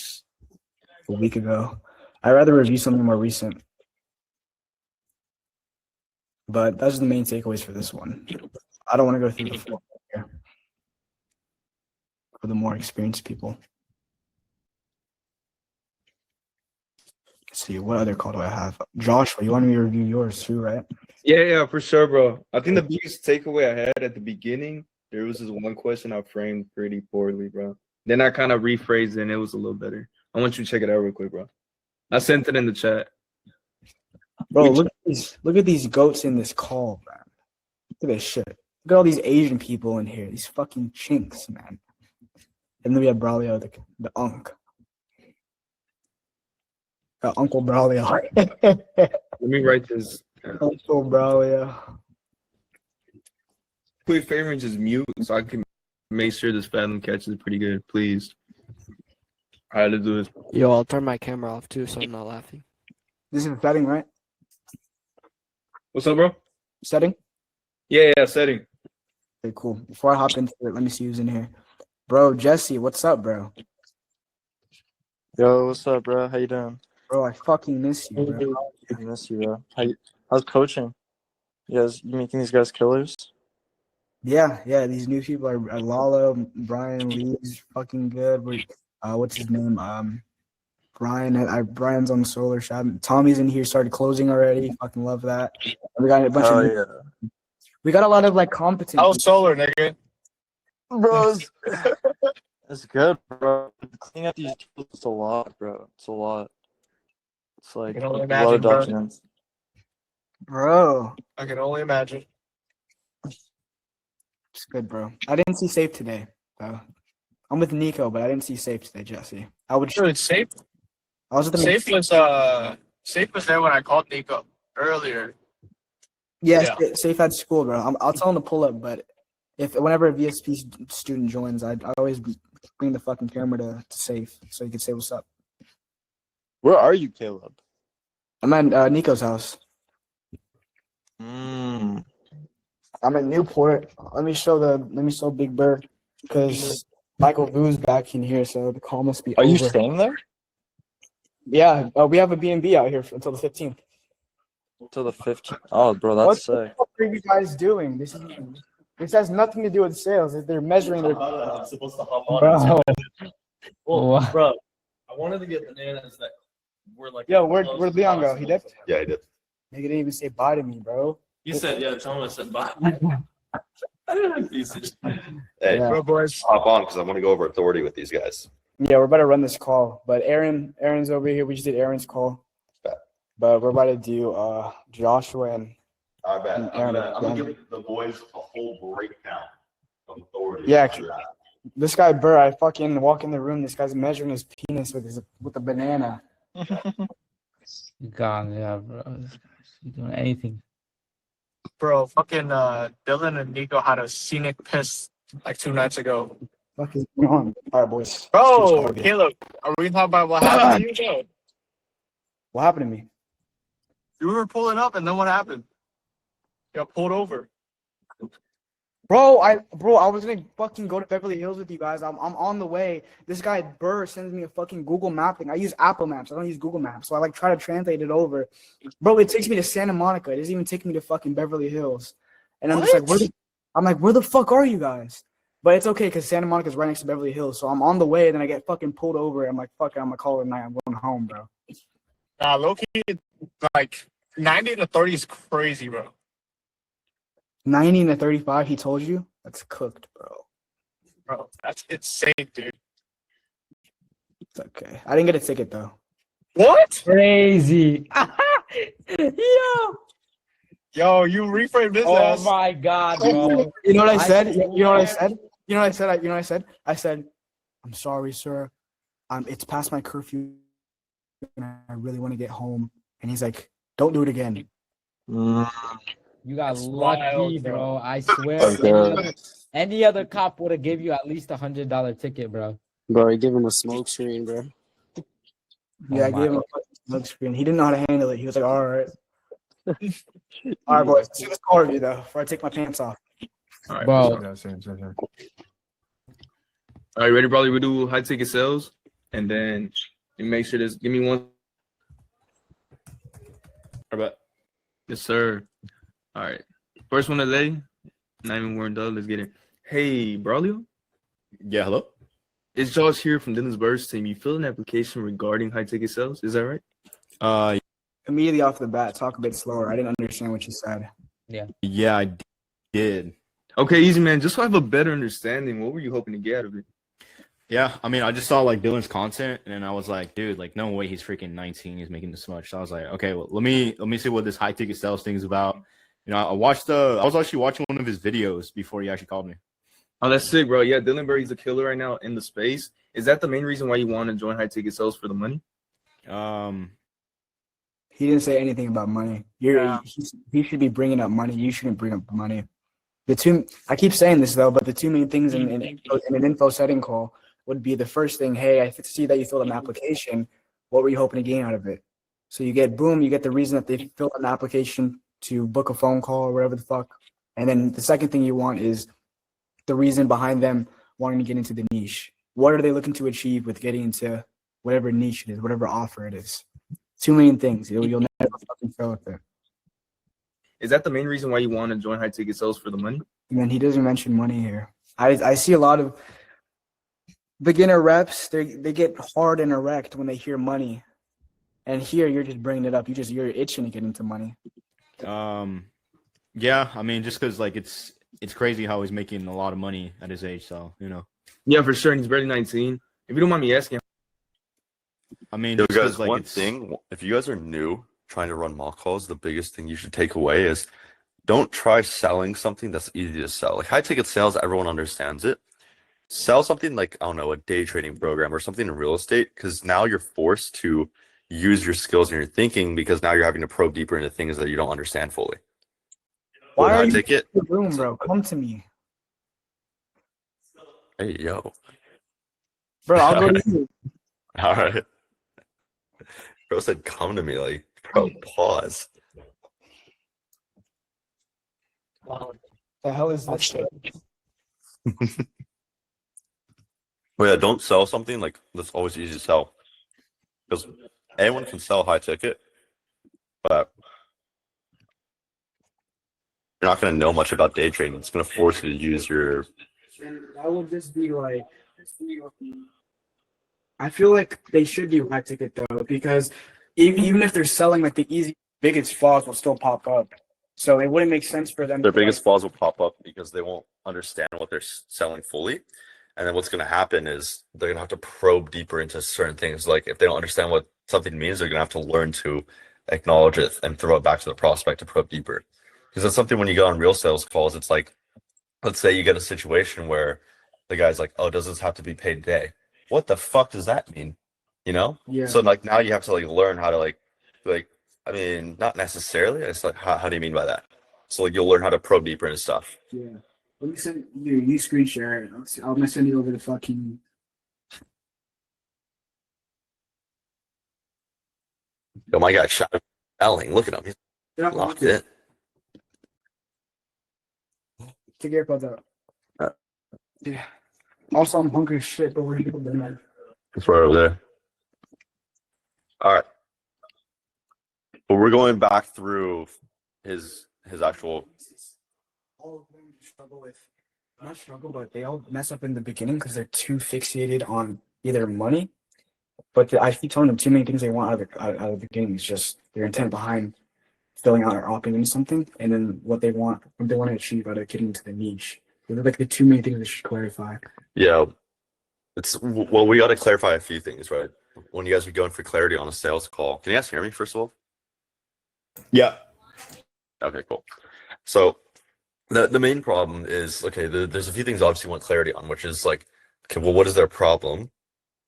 week ago. I'd rather review something more recent. But those are the main takeaways for this one. I don't want to go through the full here for the more experienced people. Let's see, what other call do I have? Joshua, you want me to review yours too, right? Yeah, for sure, bro. I think the biggest takeaway I had at the beginning, there was this one question I framed pretty poorly, bro. Then I kind of rephrased it and it was a little better. I want you to check it out real quick, bro. I sent it in the chat. Bro, look at these goats in this call, man. Look at this shit. Look at all these Asian people in here. These fucking chinks, man. And then we have Braulio, the unk. Uncle Braulio. Let me write this. Uncle Braulio. Quick favor and just mute so I can make sure this Fathom catches pretty good, please. All right, let's do this. Yo, I'll turn my camera off too so I'm not laughing. This is the setting, right? What's up, bro? Setting? Yeah, setting. Okay, cool. Before I hop into it, let me see who's in here. Bro, Jesse, what's up, bro? Yo, what's up, bro? How you doing? Bro, I fucking miss you, bro. I miss you, bro. How's coaching? You making these guys killers? Yeah. These new people are Lalo, Brian Lee's fucking good. What's his name? Brian. Brian's on the solar shot. Tommy's in here. Started closing already. Fucking love that. And we got a bunch Hell of. yeah. We got a lot of like competent. I was solar, nigga. Bro, it's good, bro. Cleaning up these kills is a lot, bro. It's a lot. It's like can only a lot imagine, of bro. documents. Bro, I can only imagine. it's good, bro. I didn't see Safe today, though. I'm with Nico, but I didn't see Safe today, Jesse. I would. Dude, Safe. I was at the Safe was there when I called Nico earlier. Yeah. Safe at school, bro. I'll tell him to pull up, but whenever a VSP student joins, I always bring the fucking camera to Safe so he can say what's up. Where are you, Caleb? I'm at Nico's house. Mm. I'm at Newport. Let me show Big Bird because Michael Vu's back in here, so the call must be Are over. you staying there? Yeah, we have a B&B out here until the 15th. Till the 15th. Oh, bro, that's What the sick. fuck are you guys doing? This has nothing to do with sales. They're measuring their. I'm supposed to hop on. Bro. Well, bro, I wanted to get bananas that were like. Yo, where'd Leon go? He dipped? Yeah, I did. Nigga didn't even say bye to me, bro. You said, yeah, tell him I said bye. Piece of shit. Hey, Yeah. Bro, boys. hop on because I want to go over authority with these guys. Yeah, we're about to run this call, but Aaron's over here. We just did Aaron's call, but we're about to do Joshua and I bet. And I'm Aaron gonna again. give the boys a whole breakdown of authority. Yeah, this guy Burr. I fucking walk in the room. This guy's measuring his penis with a banana. God, yeah, bro. This guy's doing anything. Bro, fucking Dylan and Nico had a scenic piss like 2 nights ago. Fuck is going on? All right, boys. Bro, Caleb, are we talking about what happened to you, bro? What happened to me? You were pulling up, and then what happened? You got pulled over. Bro, I was gonna fucking go to Beverly Hills with you guys. I'm on the way. This guy Burr sends me a fucking Google Map thing. I use Apple Maps. I don't use Google Maps. So I like try to translate it over. Bro, it takes me to Santa Monica. It doesn't even take me to fucking Beverly Hills. And I'm just like, where the fuck are you guys? But it's okay because Santa Monica's right next to Beverly Hills. So I'm on the way, and then I get fucking pulled over. I'm like, fuck it, I'm gonna call it a night. I'm going home, bro. Nah, low-key, like 90 to 30 is crazy, bro. 90 to 35, he told you? That's cooked, bro. Bro, that's insane, dude. It's okay. I didn't get a ticket though. What? Crazy. Yo, you reframed this Oh ass. my God, bro. You know what I said? You know what I said? You know what I said? You know what I said? I said, I'm sorry, sir. It's past my curfew, and I really want to get home. And he's like, don't do it again. You got That's lucky, wild, bro. bro. I swear. Okay. Any other cop would have gave you at least $100 ticket, bro. Bro, I gave him a smoke screen, bro. Yeah, I my gave him a fucking smoke screen. He didn't know how to handle it. He was like, all right. All right, boys. See this call review, though, before I take my pants off. All right, Bro. Yeah, same. All right, ready, brother? We do high ticket sales, and then you make sure this. Give me one. All right. Yes, sir. All right. First one today. Not even warmed up. Let's get it. Hey, Braulio. Yeah, hello. It's Josh here from Dylan's Burst team. You filled an application regarding high ticket sales. Is that right? Immediately off the bat, talk a bit slower. I didn't understand what you said. Yeah, I did. Okay, easy, man. Just so I have a better understanding, what were you hoping to get out of it? Yeah, I mean, I just saw like Dylan's content, and then I was like, dude, like, no way, he's freaking 19. He's making this much. So I was like, okay, well, let me see what this high ticket sales thing is about. You know, I was actually watching one of his videos before he actually called me. Oh, that's sick, bro. Yeah, Dylan Berry's a killer right now in the space. Is that the main reason why you want to join high ticket sales for the money? He didn't say anything about money. He should be bringing up money. You shouldn't bring up money. I keep saying this though, but the two main things in an info setting call would be the first thing. Hey, I see that you filled an application. What were you hoping to gain out of it? So you get the reason that they filled an application to book a phone call or whatever the fuck. And then the second thing you want is the reason behind them wanting to get into the niche. What are they looking to achieve with getting into whatever niche it is, whatever offer it is? Two main things. You'll never fucking fail with it. Is that the main reason why you want to join high ticket sales for the money? Man, he doesn't mention money here. I see a lot of beginner reps. They get hard and erect when they hear money, and here you're just bringing it up. You're itching to get into money. Yeah, I mean, just because like it's crazy how he's making a lot of money at his age. So Yeah, for sure. And he's barely 19. If you don't mind me asking, I mean, Yo, just 'cause, guys, like one it's thing, if you guys are new trying to run mock calls, the biggest thing you should take away is don't try selling something that's easy to sell. Like high ticket sales, everyone understands it. Sell something like, I don't know, a day trading program or something in real estate, because now you're forced to use your skills and your thinking because now you're having to probe deeper into things that you don't understand fully. Why With are high you ticket, in the room, bro? Come to me, hey, yo. bro. I'll go to you. All right. Bro said, come to me. Like, bro, pause. The hell is this shit? But yeah, don't sell something like that's always easy to sell. Because anyone can sell high ticket, but you're not going to know much about day trading. It's going to force you to use your. That would just be like. I feel like they should do high ticket though, because even if they're selling like the easy biggest flaws will still pop up. So it wouldn't make sense for them. Their to, biggest flaws will pop up because they won't understand what they're selling fully. And then what's going to happen is they're going to have to probe deeper into certain things. Like if they don't understand what something means, they're going to have to learn to acknowledge it and throw it back to the prospect to probe deeper. Because that's something when you go on real sales calls, it's like, let's say you get a situation where the guy's like, oh, does this have to be paid today? What the fuck does that mean? You know? Yeah. So like now you have to like learn how to like, I mean, not necessarily. It's like, how do you mean by that? So like you'll learn how to probe deeper into stuff. Yeah. Let me send you screen share it. I'm gonna send you over the fucking. Oh my god, shot Elling. Look at him. He's Yeah, locked in. Take your AirPods out. Yeah. Also, I'm hungry as shit, but we're here tonight. It's right over there. All right. But we're going back through his actual. All of them struggle with, not struggle, but they all mess up in the beginning because they're too fixated on either money. But I keep telling them too many things they want out of the beginning. It's just their intent behind filling out or opting into something, and then what they want to achieve out of getting into the niche. They're like the two main things they should clarify. Yeah. Well, we got to clarify a few things, right? When you guys are going for clarity on a sales call, can you guys hear me first of all? Yeah. Okay, cool. So the main problem is, okay, there's a few things obviously you want clarity on, which is like, okay, well, what is their problem?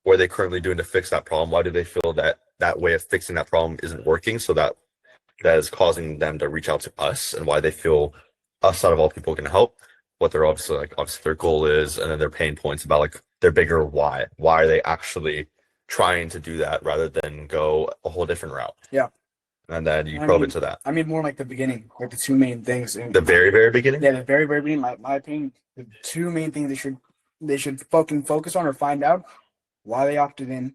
What are they currently doing to fix that problem? Why do they feel that way of fixing that problem isn't working? So that is causing them to reach out to us, and why they feel us out of all people can help. What they're obviously their goal is, and then their pain points about like their bigger why. Why are they actually trying to do that rather than go a whole different route? Yeah. And then you probe into that. I mean, more like the beginning, like the two main things. The very, very beginning? Yeah, the very, very beginning. My opinion, the two main things they should fucking focus on or find out why they opted in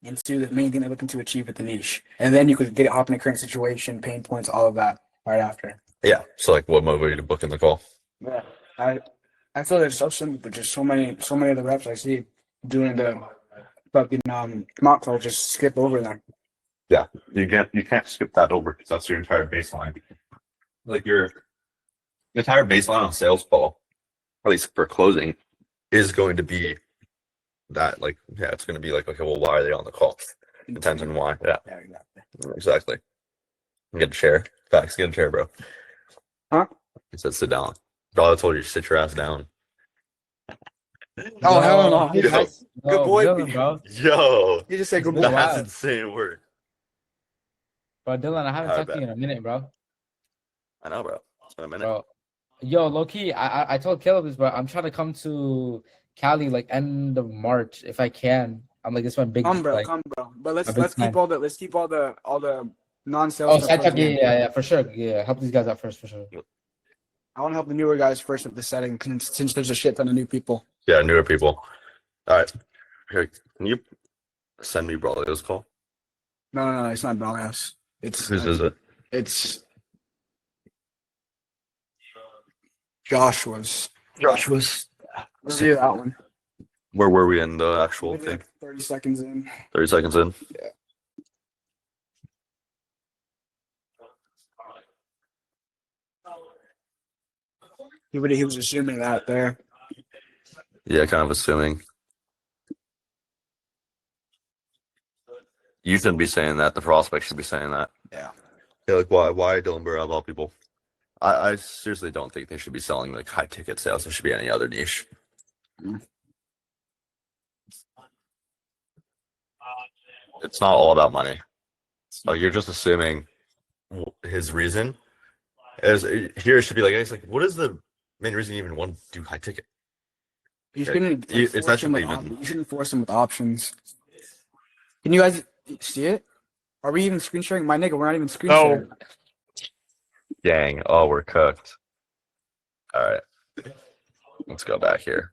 into the main thing they're looking to achieve with the niche. And then you could get it hop in the current situation, pain points, all of that right after. Yeah. So like what motivated you to book in the call? Yeah. I feel there's so simple, but just so many of the reps I see doing the fucking mock call just skip over them. Yeah, you can't skip that over because that's your entire baseline. Like your entire baseline on sales call, at least for closing, is going to be that. Like, yeah, it's going to be like, okay, well, why are they on the call? Depends on why. Yeah, exactly. Get a chair. Facts. Get a chair, bro. Huh? He said, sit down. Bro, I told you, sit your ass down. Oh, hell no. Yo. Good boy, Dylan, bro. Yo, you just said good boy. that's insane word. Bro, Dylan, I haven't Alright, talked to you in a minute, bro. I know, bro. It's been a minute. Bro, yo, low key, I told Caleb this, but I'm trying to come to Cali like end of March if I can. I'm like, this is my big. Come, bro. Like, But let's a big keep plan. all the non-sales. Oh, stuff side towards talk, the end. yeah, for sure. Yeah, help these guys out first, for sure. I want to help the newer guys first with the setting since there's a shit ton of new people. Yeah, newer people. All right. Here, can you send me Braulio's call? No, it's not Doghouse. It's Whose is it? It's Joshua's. Let's do that one. Where were we in the actual Maybe thing? like 30 seconds in. 30 seconds in. Yeah. He was assuming that there. Yeah, kind of assuming. You shouldn't be saying that. The prospect should be saying that. Yeah. Yeah, like why Dylan Burrow of all people? I seriously don't think they should be selling like high ticket sales. It should be any other niche. It's not all about money. Like you're just assuming his reason is here. It should be like, it's like, what is the main reason you even want to do high ticket? You shouldn't. It's force not him with even. you shouldn't force him with options. Can you guys see it? Are we even screen sharing? My nigga, we're not even screen sharing. Dang! Oh, we're cooked. All right, let's go back here.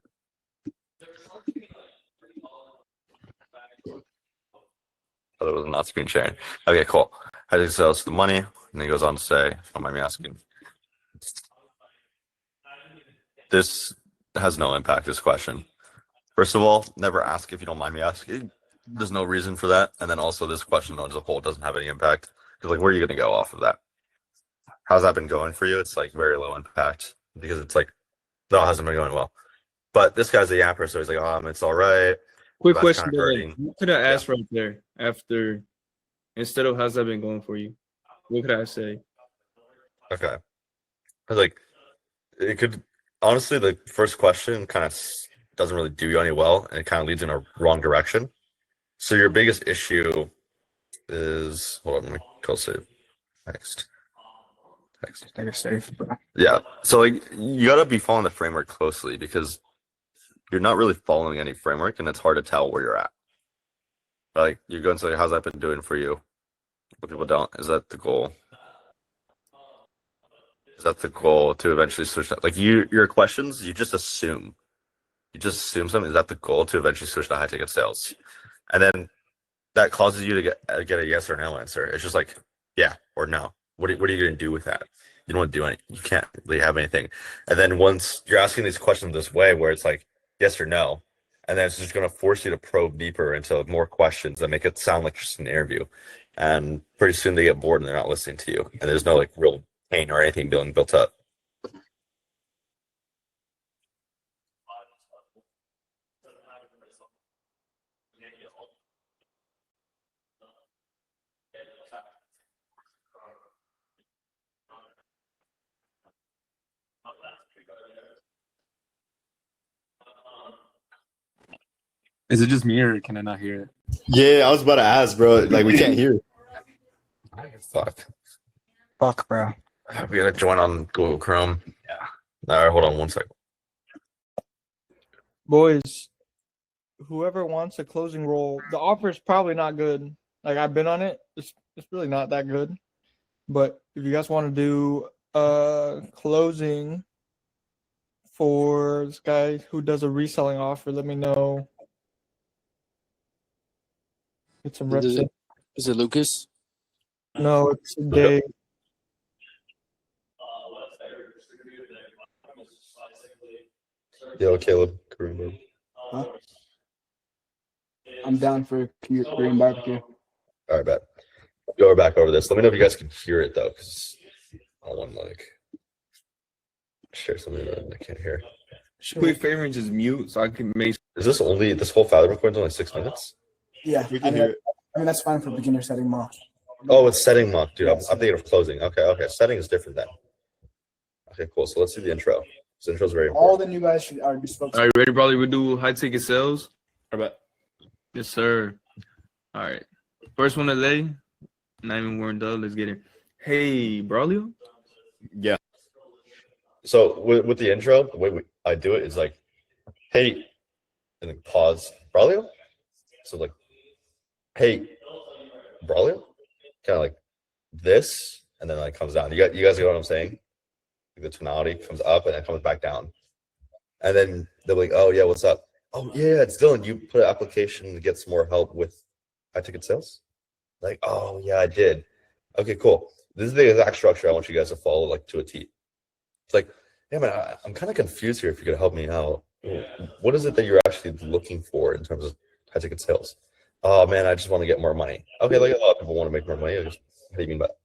Oh, it was not screen sharing. Okay, cool. I think so. The money, and he goes on to say, if you don't mind me asking, this has no impact. This question. First of all, never ask if you don't mind me asking. There's no reason for that. And then also, this question as a whole doesn't have any impact. Because like, where are you going to go off of that? How's that been going for you? It's like very low impact because it's like, no, it hasn't been going well. But this guy's a yapper, so he's like, it's all right. Quick That's question, kinda hurting. what could I ask right there after, instead of how's that been going for you? What could I say? Okay. Like, it could, honestly, the first question kind of doesn't really do you any well, and it kind of leads in a wrong direction. So your biggest issue is, hold on, let me go save. Next. Take a safe. Yeah. So like you gotta be following the framework closely because you're not really following any framework and it's hard to tell where you're at. Like you're going to say, how's that been doing for you? What people don't. Is that the goal? Is that the goal to eventually switch that? Like your questions, you just assume. You just assume something. Is that the goal to eventually switch to high ticket sales? And then that causes you to get a yes or no answer. It's just like, yeah or no. What are you going to do with that? You don't want to do anything. You can't really have anything. And then once you're asking these questions this way, where it's like yes or no, and then it's just going to force you to probe deeper into more questions that make it sound like just an interview. And pretty soon they get bored and they're not listening to you. And there's no like real pain or anything being built up. Is it just me or can I not hear it? Yeah, I was about to ask, bro. Like we can't hear. Fuck, bro. We gotta join on Google Chrome. Yeah. All right, hold on one second. Boys, whoever wants a closing role, the offer is probably not good. Like I've been on it. It's really not that good. But if you guys want to do closing for this guy who does a reselling offer, let me know. Get some reps. Is it Lucas? No, it's Dave. Yo, Caleb. Kareem. Huh? I'm down for Korean barbecue. All right, bet. Go back over this. Let me know if you guys can hear it though, because I don't want to like share something that I can't hear. Quick favor and just mute so I can make. Is this whole Fathom recording only 6 minutes? Yeah, We can hear it. I mean that's fine for beginner setting mock. Oh, it's setting mock, dude. I'm thinking of closing. Okay. Setting is different then. Okay, cool. So let's do the intro. So intro is very important. All the new guys should be spoken. All right, ready, brother? We do high ticket sales. I bet. Yes, sir. All right. First one today. Not even warmed up. Let's get it. Hey, Braulio. Yeah. So with the intro, the way I do it is like, hey, and then pause, Braulio. So like, hey, Braulio, kind of like this, and then like comes down. You guys get what I'm saying? The tonality comes up and then comes back down, and then they're like, oh yeah, what's up? Oh yeah, it's Dylan. You put an application to get some more help with high ticket sales. Like, oh yeah, I did. Okay, cool. This is the exact structure I want you guys to follow, like to a T. It's like, yeah, man, I'm kind of confused here. If you could help me out, what is it that you're actually looking for in terms of high ticket sales? Oh man, I just want to get more money. Okay, like a lot of people want to make more money. What do you mean by that?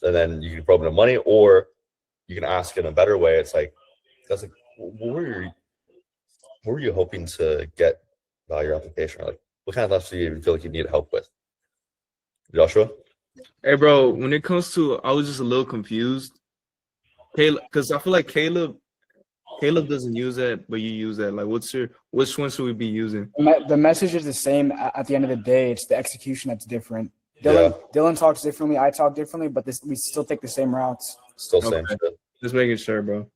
And then you can probe into money, or you can ask in a better way. It's like, that's like, what were you hoping to get by your application? Or like, what kind of stuff do you feel like you need help with? Joshua? Hey, bro, when it comes to, I was just a little confused. Caleb, because I feel like Caleb doesn't use that, but you use that. Like, which one should we be using? The message is the same at the end of the day. It's the execution that's different. Dylan talks differently. I talk differently, but we still take the same routes. Still same shit. Just making sure, bro.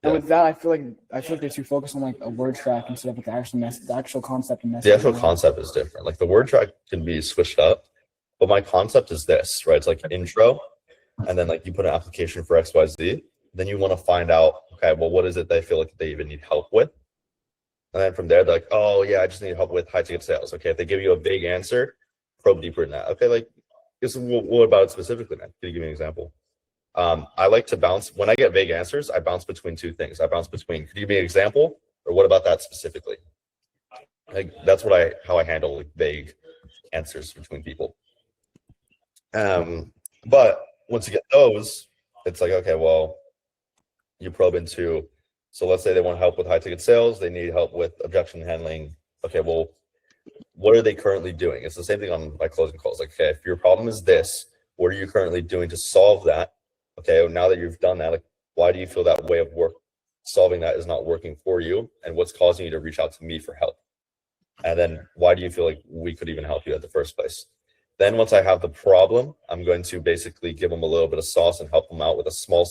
And with that, I feel like they're too focused on like a word track instead of like the actual concept and message. The actual concept is different. Like the word track can be switched up, but my concept is this, right? It's like intro, and then like you put an application for XYZ. Then you want to find out, okay, well, what is it they feel like they even need help with? And then from there, they're like, oh yeah, I just need help with high ticket sales. Okay, if they give you a vague answer, probe deeper in that. Okay, like, what about it specifically, man? Can you give me an example? I like to bounce when I get vague answers. I bounce between two things. I bounce between, could you give me an example, or what about that specifically? Like that's how I handle like vague answers between people. But once you get those, it's like, okay, well, you probe into. So let's say they want help with high ticket sales. They need help with objection handling. Okay, well, what are they currently doing? It's the same thing on my closing calls. Like, okay, if your problem is this, what are you currently doing to solve that? Okay, now that you've done that, like, why do you feel that way of solving that is not working for you? And what's causing you to reach out to me for help? And then why do you feel like we could even help you at the first place? Then once I have the problem, I'm going to basically give them a little bit of sauce and help them out with a small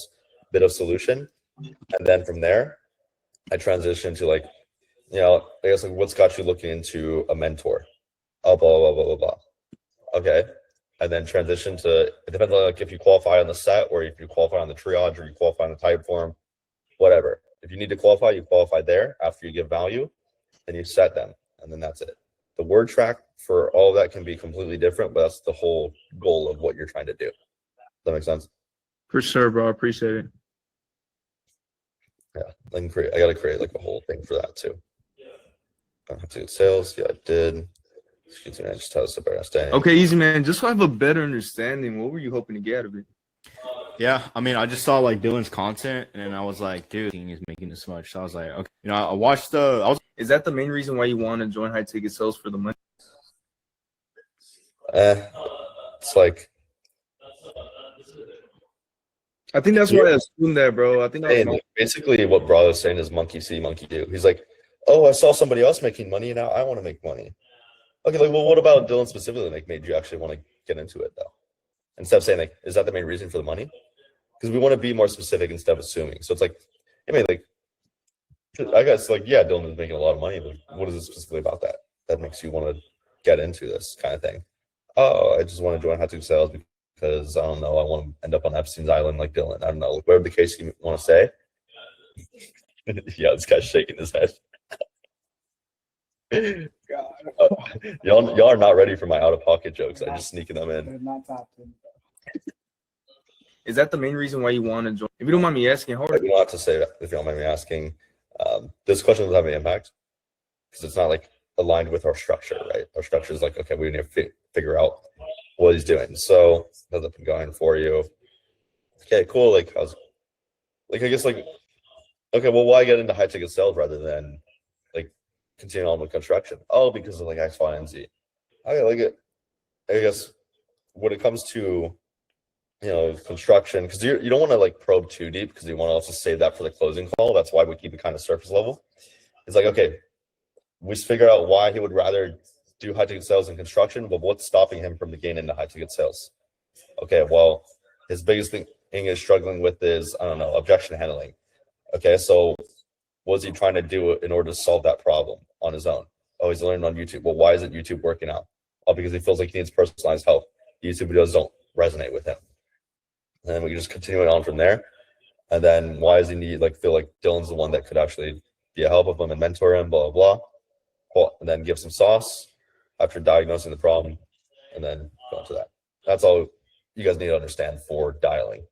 bit of solution. And then from there, I transition to like, I guess like what's got you looking into a mentor? Oh, blah, blah, blah, blah, blah. Okay. And then transition to, it depends on like if you qualify on the set or if you qualify on the triage or you qualify on the type form, whatever. If you need to qualify, you qualify there after you give value and you set them. And then that's it. The word track for all of that can be completely different, but that's the whole goal of what you're trying to do. Does that make sense? For sure, bro. I appreciate it. Yeah, I gotta create like a whole thing for that too. I have to get sales. Yeah, I did. Excuse me, I just had a better understanding. Okay, easy, man. Just so I have a better understanding, what were you hoping to get out of it? Yeah, I mean, I just saw like Dylan's content, and then I was like, dude, he's making this much. So I was like, okay, I watched Is that the main reason why you want to join high ticket sales for the money? It's like, I think that's why I assumed that, bro. I think basically what Bravo is saying is monkey see, monkey do. He's like, oh, I saw somebody else making money, and now I want to make money. Okay, like, well, what about Dylan specifically? Like, made you actually want to get into it though? Instead of saying like, is that the main reason for the money? Because we want to be more specific instead of assuming. So it's like, I mean, like, I guess like, yeah, Dylan is making a lot of money, but what is it specifically about that makes you want to get into this kind of thing? Oh, I just want to join high ticket sales because I don't know, I want to end up on Epstein's Island like Dylan. I don't know, like, whatever the case you want to say. Yeah, this guy's shaking his head. Y'all are not ready for my out-of-pocket jokes. I'm just sneaking them in. Is that the main reason why you want to join? If you don't mind me asking, how I do not have to say that if you don't mind me asking. This question doesn't have any impact because it's not like aligned with our structure, right? Our structure is like, okay, we need to figure out what he's doing. So how's that been going for you? Okay, cool. Like, I guess like, okay, well, why get into high ticket sales rather than like continue on with construction? Oh, because of like X, Y, and Z. Okay, like I guess when it comes to construction, because you don't want to like probe too deep because you want to also save that for the closing call. That's why we keep it kind of surface level. It's like, okay, we figure out why he would rather do high ticket sales and construction, but what's stopping him from getting into high ticket sales? Okay, well, his biggest thing is struggling with is, I don't know, objection handling. Okay, so what's he trying to do in order to solve that problem on his own? Oh, he's learning on YouTube. Well, why isn't YouTube working out? Oh, because he feels like he needs personalized help. YouTube videos don't resonate with him. And then we can just continue it on from there. And then why does he feel like Dylan's the one that could actually be a help of him and mentor him, blah, blah, blah. Cool. And then give some sauce. after diagnosing the problem, and then go into that. That's all you guys need to understand for dialing.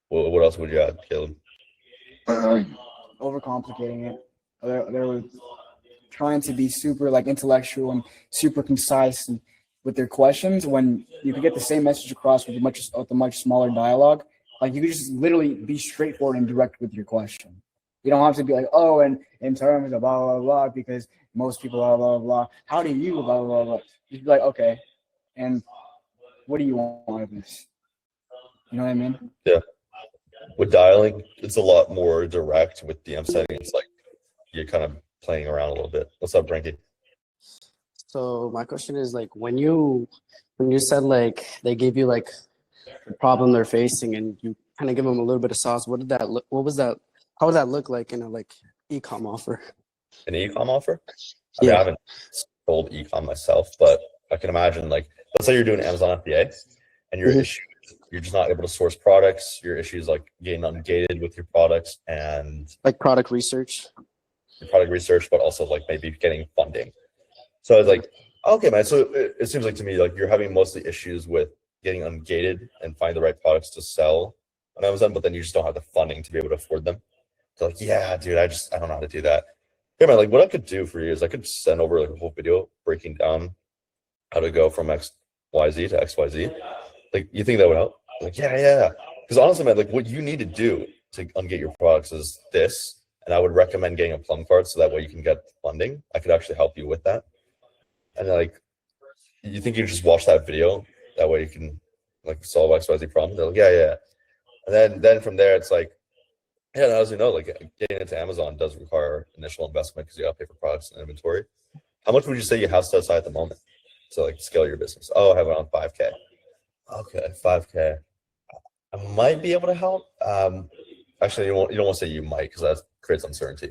What else would you add, Caleb? Overcomplicating it. They were trying to be super like intellectual and super concise with their questions when you could get the same message across with a much smaller dialogue. Like you could just literally be straightforward and direct with your question. You don't have to be like, oh, and in terms of blah blah blah, because most people blah blah blah. How do you blah blah blah? Just be like, okay, and what do you want of this? You know what I mean? Yeah. With dialing, it's a lot more direct. With DM setting, it's like you're kind of playing around a little bit. What's up, Dranky? So my question is like when you said like they gave you like the problem they're facing and you kind of give them a little bit of sauce, what did that look? What was that? How would that look like in a like e-com offer? An e-com offer? I mean, I haven't sold e-com myself, but I can imagine like let's say you're doing Amazon FBA and your issue, you're just not able to source products. Your issue is like getting ungated with your products and like product research. Your product research, but also like maybe getting funding. So I was like, okay, man. So it seems like to me like you're having mostly issues with getting ungated and find the right products to sell on Amazon, but then you just don't have the funding to be able to afford them. So like, yeah, dude, I don't know how to do that. Hey man, like what I could do for you is I could send over like a whole video breaking down how to go from XYZ to XYZ. Like, you think that would help? Like, yeah. Because honestly, man, like what you need to do to ungate your products is this. And I would recommend getting a plum card so that way you can get funding. I could actually help you with that. And like, you think you just watch that video? That way you can like solve XYZ problem. They're like, yeah. And then from there, it's like, yeah, as you know, like getting into Amazon does require initial investment because you got to pay for products and inventory. How much would you say you have set aside at the moment to like scale your business? Oh, I have around 5K. Okay, 5K. I might be able to help. Actually, you don't want to say you might because that creates uncertainty.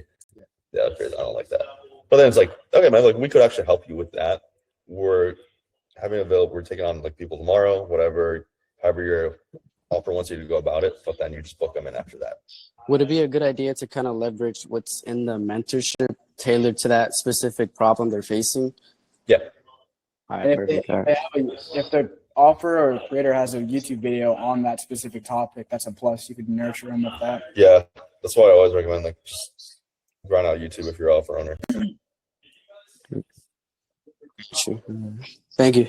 Yeah, I don't like that. But then it's like, okay, man, like we could actually help you with that. We're having available. We're taking on like people tomorrow, whatever, however your offer wants you to go about it. But then you just book them in after that. Would it be a good idea to kind of leverage what's in the mentorship tailored to that specific problem they're facing? Yeah. All right, perfect. If the offer or creator has a YouTube video on that specific topic, that's a plus. You could nurture them with that. Yeah, that's why I always recommend like just grind out YouTube if you're an offer owner. Sure. Thank you.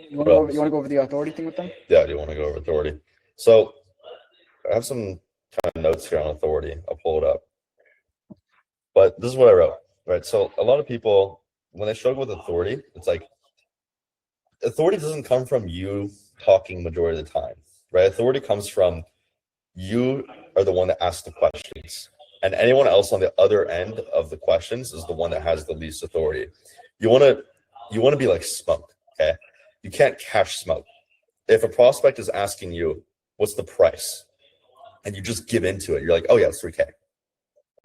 You want to go over the authority thing with them? Yeah, I do want to go over authority. So I have some kind of notes here on authority. I'll pull it up. But this is what I wrote, right? So a lot of people, when they struggle with authority, it's like authority doesn't come from you talking majority of the time, right? Authority comes from you are the one that asks the questions. And anyone else on the other end of the questions is the one that has the least authority. You want to be like smoke, okay? You can't catch smoke. If a prospect is asking you, what's the price? And you just give into it. You're like, oh yeah, it's 3K.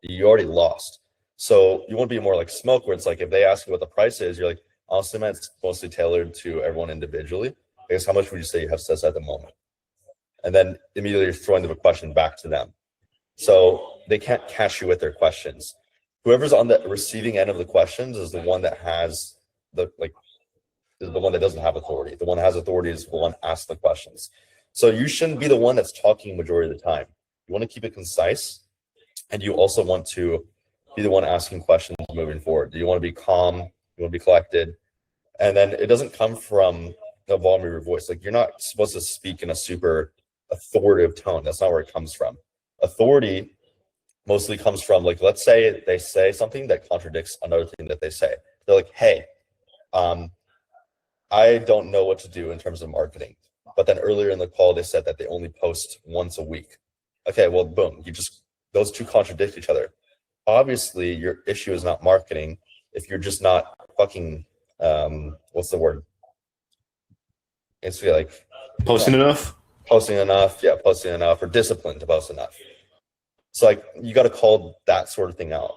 You already lost. So you want to be more like smoke where it's like, if they ask you what the price is, you're like, honestly, man, it's mostly tailored to everyone individually. I guess how much would you say you have set at the moment? And then immediately you're throwing the question back to them. So they can't catch you with their questions. Whoever's on the receiving end of the questions is the one that has is the one that doesn't have authority. The one that has authority is the one asked the questions. So you shouldn't be the one that's talking majority of the time. You want to keep it concise, and you also want to be the one asking questions moving forward. You want to be calm, you want to be collected, and then it doesn't come from the volume of your voice. Like, you're not supposed to speak in a super authoritative tone. That's not where it comes from. Authority mostly comes from, like, let's say they say something that contradicts another thing that they say. They're like, hey, I don't know what to do in terms of marketing. But then earlier in the call, they said that they only post once a week. Okay, well, boom, those two contradict each other. Obviously, your issue is not marketing if you're just not fucking, what's the word? It's like Posting enough? Posting enough, yeah, posting enough, or disciplined to post enough. So like, you got to call that sort of thing out.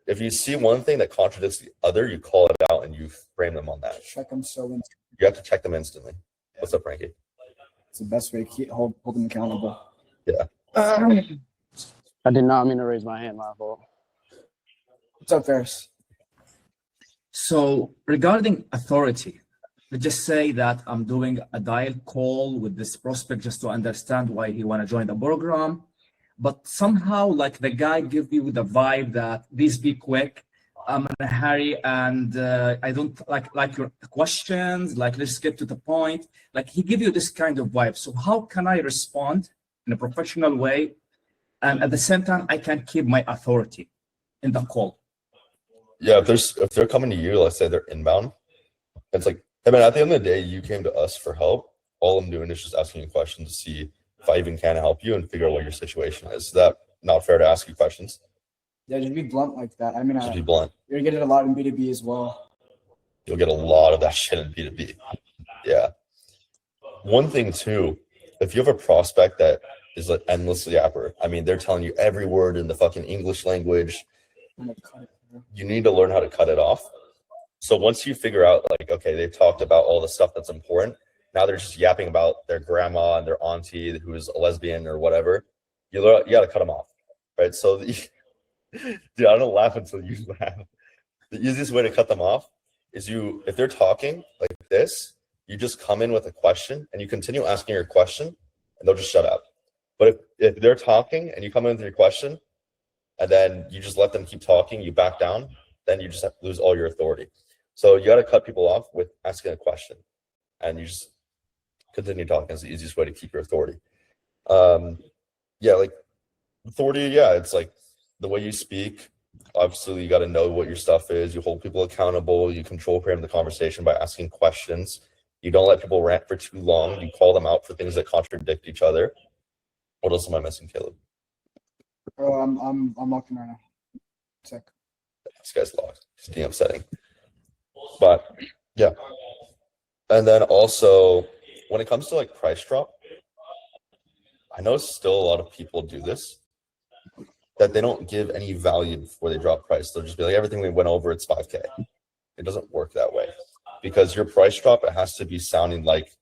If you see one thing that contradicts the other, you call it out and you frame them on that. Check them You have to check them instantly. What's up, Frankie? It's the best way to hold them accountable. Yeah. I did not mean to raise my hand, my fault. What's up, Ferris? So regarding authority, let's just say that I'm doing a dial call with this prospect just to understand why he want to join the program. But somehow, like the guy give you the vibe that please be quick, I'm in a hurry, and I don't like your questions. Like let's get to the point. Like he give you this kind of vibe. So how can I respond in a professional way, and at the same time I can keep my authority in the call? Yeah, if they're coming to you, let's say they're inbound, it's like, hey man, at the end of the day, you came to us for help. All I'm doing is just asking you questions to see if I even can help you and figure out what your situation is. Is that not fair to ask you questions? Yeah, just be blunt like that. I mean, Just be blunt. you're gonna get it a lot in B2B as well. You'll get a lot of that shit in B2B. Yeah. One thing too, if you have a prospect that is like endlessly yapper, I mean, they're telling you every word in the fucking English language, you need to learn how to cut it off. So once you figure out like, okay, they've talked about all the stuff that's important, now they're just yapping about their grandma and their auntie who's a lesbian or whatever, you got to cut them off, right? So dude, I don't laugh until you laugh. The easiest way to cut them off is if they're talking like this, you just come in with a question and you continue asking your question and they'll just shut up. But if they're talking and you come in with your question and then you just let them keep talking, you back down, then you just have to lose all your authority. So you got to cut people off with asking a question and you just continue talking. Is the easiest way to keep your authority. Yeah, like authority, yeah, it's like the way you speak. Obviously, you got to know what your stuff is. You hold people accountable. You control frame the conversation by asking questions. You don't let people rant for too long. You call them out for things that contradict each other. What else am I missing, Caleb? Oh, I'm locking right now. Sick. This guy's locked. It's DM upsetting. But yeah. And then also, when it comes to like price drop, I know still a lot of people do this, that they don't give any value before they drop price. They'll just be like, everything we went over, it's 5K. It doesn't work that way because your price drop, it has to be sounding like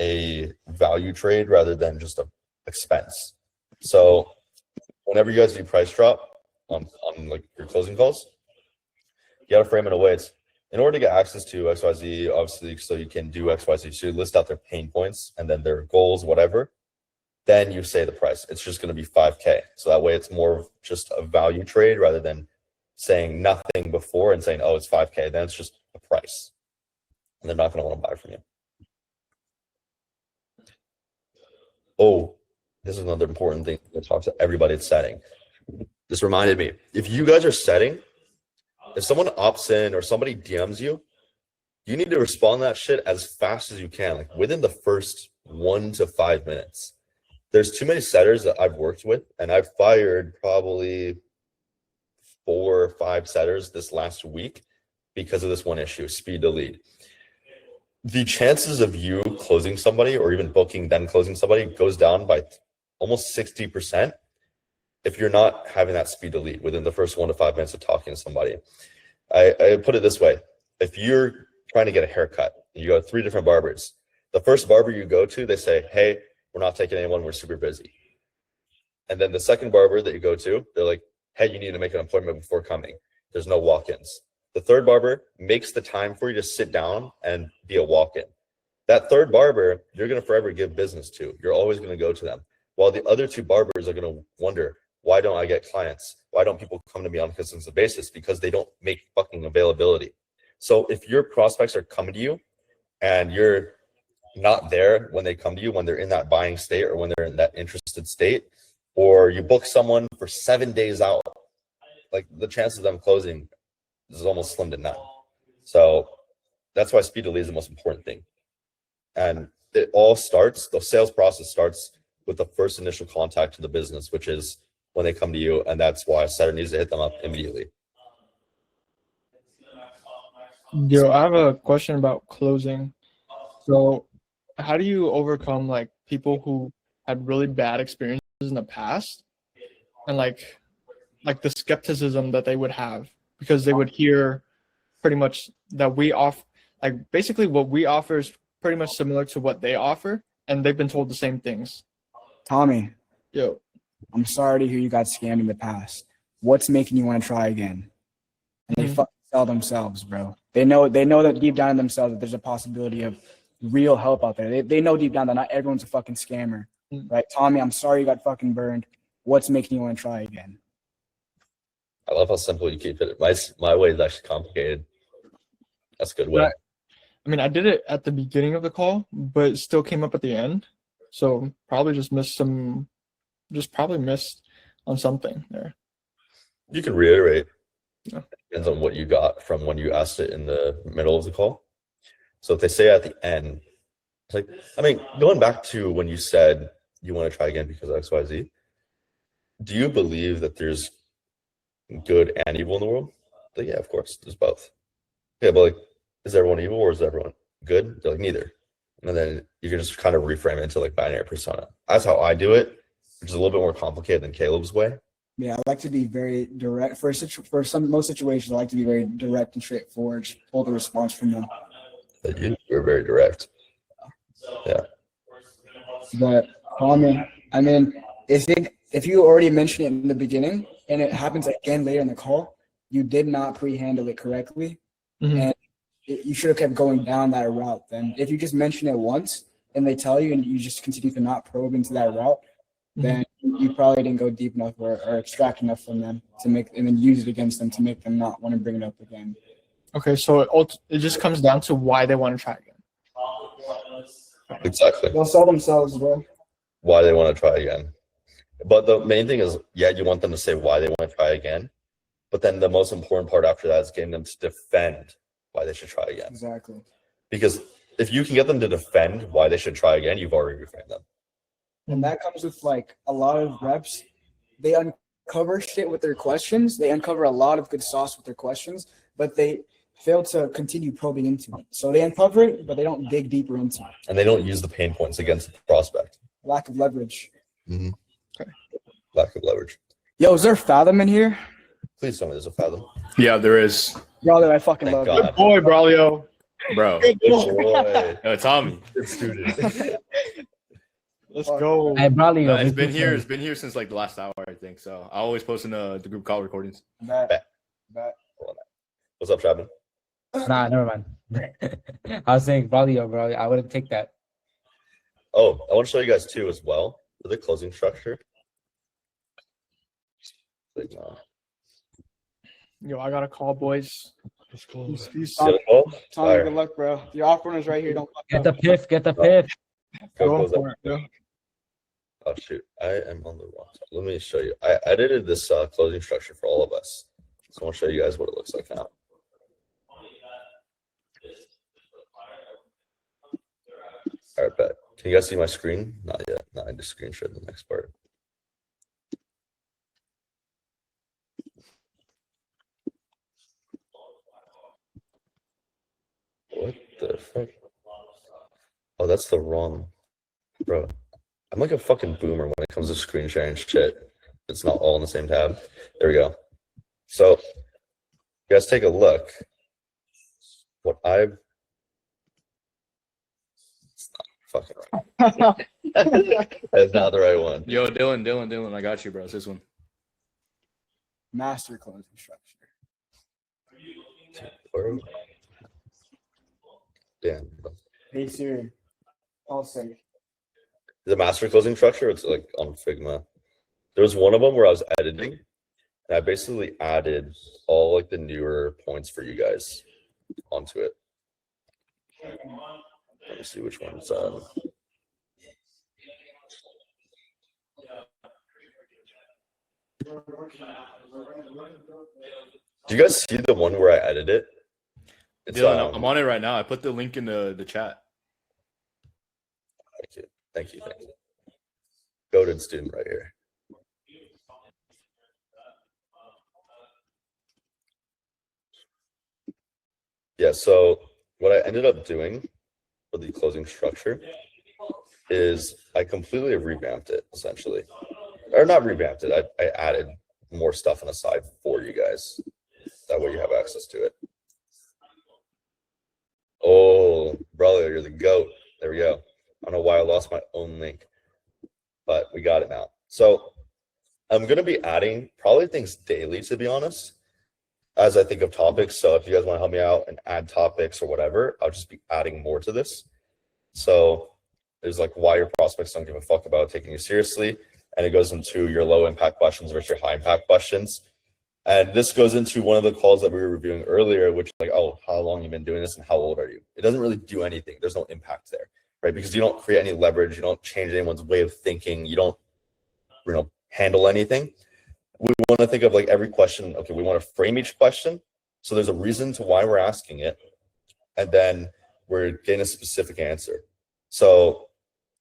a value trade rather than just a expense. So whenever you guys do price drop on like your closing calls, you got to frame it in a way. It's in order to get access to XYZ, obviously, so you can do XYZ, so you list out their pain points and then their goals, whatever. Then you say the price. It's just going to be 5K. So that way it's more of just a value trade rather than saying nothing before and saying, oh, it's 5K. Then it's just a price. And they're not going to want to buy from you. Oh, this is another important thing to talk to everybody at setting. This reminded me, if you guys are setting, if someone opts in or somebody DMs you, you need to respond to that shit as fast as you can, like within the first 1 to 5 minutes. There's too many setters that I've worked with, and I've fired probably 4 or 5 setters this last week because of this one issue, speed to lead. The chances of you closing somebody or even booking then closing somebody goes down by almost 60% if you're not having that speed to lead within the first 1 to 5 minutes of talking to somebody. I put it this way. If you're trying to get a haircut, you go to 3 different barbers. The first barber you go to, they say, hey, we're not taking anyone, we're super busy. And then the second barber that you go to, they're like, hey, you need to make an appointment before coming. There's no walk-ins. The third barber makes the time for you to sit down and be a walk-in. That third barber, you're going to forever give business to. You're always going to go to them. While the other 2 barbers are going to wonder, why don't I get clients? Why don't people come to me on a consistent basis? Because they don't make fucking availability. So if your prospects are coming to you and you're not there when they come to you, when they're in that buying state or when they're in that interested state, or you book someone for 7 days out, like the chances of them closing is almost slim to none. So that's why speed to lead is the most important thing. And it all starts, the sales process starts with the first initial contact to the business, which is when they come to you. And that's why a setter needs to hit them up immediately. Yo, I have a question about closing. So how do you overcome like people who had really bad experiences in the past and like the skepticism that they would have because they would hear pretty much that we offer, like basically what we offer is pretty much similar to what they offer and they've been told the same things. Tommy. Yo. I'm sorry to hear you got scammed in the past. What's making you want to try again? And they fucking sell themselves, bro. They know that deep down in themselves that there's a possibility of real help out there. They know deep down that not everyone's a fucking scammer, right? Tommy, I'm sorry you got fucking burned. What's making you want to try again? I love how simple you keep it. My way is actually complicated. That's a good way. I mean, I did it at the beginning of the call, but it still came up at the end. So probably just missed on something there. You can reiterate. Yeah. Depends on what you got from when you asked it in the middle of the call. So if they say at the end, it's like, I mean, going back to when you said you want to try again because of XYZ, do you believe that there's good and evil in the world? Like, yeah, of course, there's both. Yeah, but like, is everyone evil or is everyone good? They're like, neither. And then you can just kind of reframe it into like binary persona. That's how I do it, which is a little bit more complicated than Caleb's way. Yeah, I like to be very direct. Most situations, I like to be very direct and straightforward. Just pull the response from them. But you're very direct. Yeah. But I mean, if you already mentioned it in the beginning and it happens again later in the call, you did not pre-handle it correctly, and you should have kept going down that route. Then, if you just mention it once and they tell you, and you just continue to not probe into that route, then you probably didn't go deep enough or extract enough from them to make, and then use it against them to make them not want to bring it up again. Okay, so it just comes down to why they want to try again. Exactly. They'll sell themselves, bro. Why they want to try again. But the main thing is, yeah, you want them to say why they want to try again. But then the most important part after that is getting them to defend why they should try again. Exactly. Because if you can get them to defend why they should try again, you've already reframed them. And that comes with like a lot of reps. They uncover shit with their questions. They uncover a lot of good sauce with their questions, but they fail to continue probing into it. So they uncover it, but they don't dig deeper into it. And they don't use the pain points against the prospect. Lack of leverage. Mm-hmm. Okay. Lack of leverage. Yo, is there Fathom in here? Please tell me there's a Fathom. Yeah, there is. Brother, I fucking Thank love God. you. Good boy, Braulio. Bro. Good boy. Yo, Tommy. Good student. Let's go. Hey, Bradley, It's been here. It's been here since like the last hour, I think. So I always post in the group call recordings. Bet. What's up, Chapman? Nah, never mind. I was saying, Bradley, I wouldn't take that. Oh, I want to show you guys too as well for the closing structure. Like, Yo, I got a call, boys. Tommy, Fire. good luck, bro. Your offer is right here. Don't fuck Get up. the piff, get the piff. Go Go close for up. it, bro. Oh shoot, I am on the wrong side. Let me show you. I edited this closing structure for all of us, so I want to show you guys what it looks like now. All right, bet. Can you guys see my screen? Not yet. No, I just screen shared the next part. What the fuck? Oh, that's the wrong, bro. I'm like a fucking boomer when it comes to screen sharing shit. It's not all in the same tab. There we go. So, you guys take a look. What I've. It's not fucking right. That's not the right one. Yo, Dylan, I got you, bro. It's this one. Master closing structure. Damn. Hey Siri. I'll say. The master closing structure, it's like on Figma. There was one of them where I was editing, and I basically added all like the newer points for you guys onto it. Let me see which one's Do you guys see the one where I edited it? It's, Dylan, I'm on it right now. I put the link in the chat. Thank you. Goated student right here. Yeah, so what I ended up doing for the closing structure is I completely revamped it, essentially. Or not revamped it, I added more stuff on the side for you guys. That way you have access to it. Oh, brother, you're the GOAT. There we go. I don't know why I lost my own link, but we got it now. So I'm gonna be adding probably things daily, to be honest, as I think of topics. So if you guys want to help me out and add topics or whatever, I'll just be adding more to this. So there's like why your prospects don't give a fuck about taking you seriously, and it goes into your low impact questions versus your high impact questions. And this goes into one of the calls that we were reviewing earlier, which is like, oh, how long you've been doing this and how old are you? It doesn't really do anything. There's no impact there, right? Because you don't create any leverage, you don't change anyone's way of thinking, you don't, handle anything. We want to think of like every question. Okay, we want to frame each question, so there's a reason to why we're asking it, and then we're getting a specific answer. So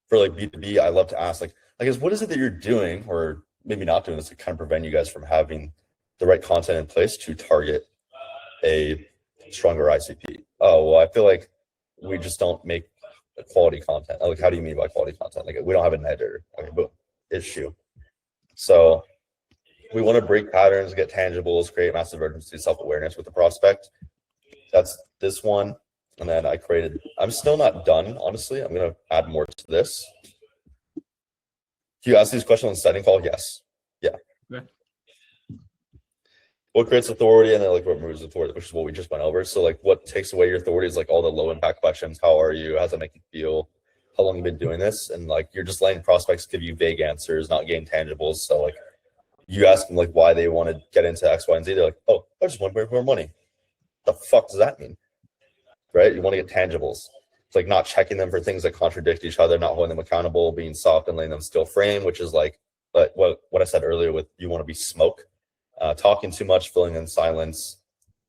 for like B2B, I love to ask like, I guess, what is it that you're doing, or maybe not doing this, to kind of prevent you guys from having the right content in place to target a stronger ICP? Oh, well, I feel like we just don't make quality content. Like, how do you mean by quality content? Like, we don't have an editor. Okay, boom, issue. So we want to break patterns, get tangibles, create massive urgency, self-awareness with the prospect. That's this one. And then I'm still not done, honestly. I'm going to add more to this. Do you ask these questions on setting call? Yes. Yeah. Okay. What creates authority, and then like what removes authority, which is what we just went over. So like what takes away your authority is like all the low impact questions. How are you? How does that make you feel? How long you've been doing this? And like you're just letting prospects give you vague answers, not getting tangibles. So like you ask them like why they want to get into X, Y, and Z. They're like, oh, I just want to make more money. The fuck does that mean? Right? You want to get tangibles. It's like not checking them for things that contradict each other, not holding them accountable, being soft and letting them still frame, which is like what I said earlier with you want to be smoke, talking too much, filling in silence.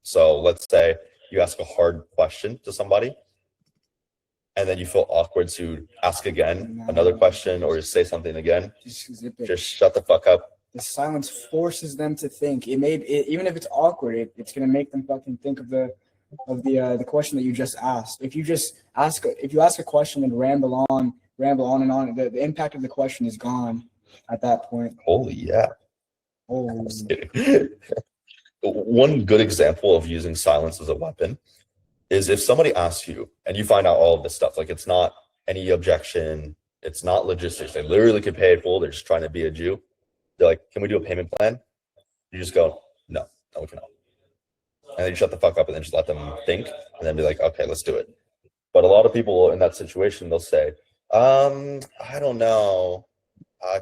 So let's say you ask a hard question to somebody, and then you feel awkward to ask again another question or say something again. Just shut the fuck up. The silence forces them to think. Even if it's awkward, it's gonna make them fucking think of the question that you just asked. If you ask a question and ramble on and on, the impact of the question is gone at that point. Holy yeah. Oh. One good example of using silence as a weapon is if somebody asks you and you find out all of this stuff, like it's not any objection, it's not logistics, they literally could pay it full, they're just trying to be a Jew. They're like, can we do a payment plan? You just go, no, we cannot. And then you shut the fuck up and then just let them think and then be like, okay, let's do it. But a lot of people in that situation, they'll say, I don't know. I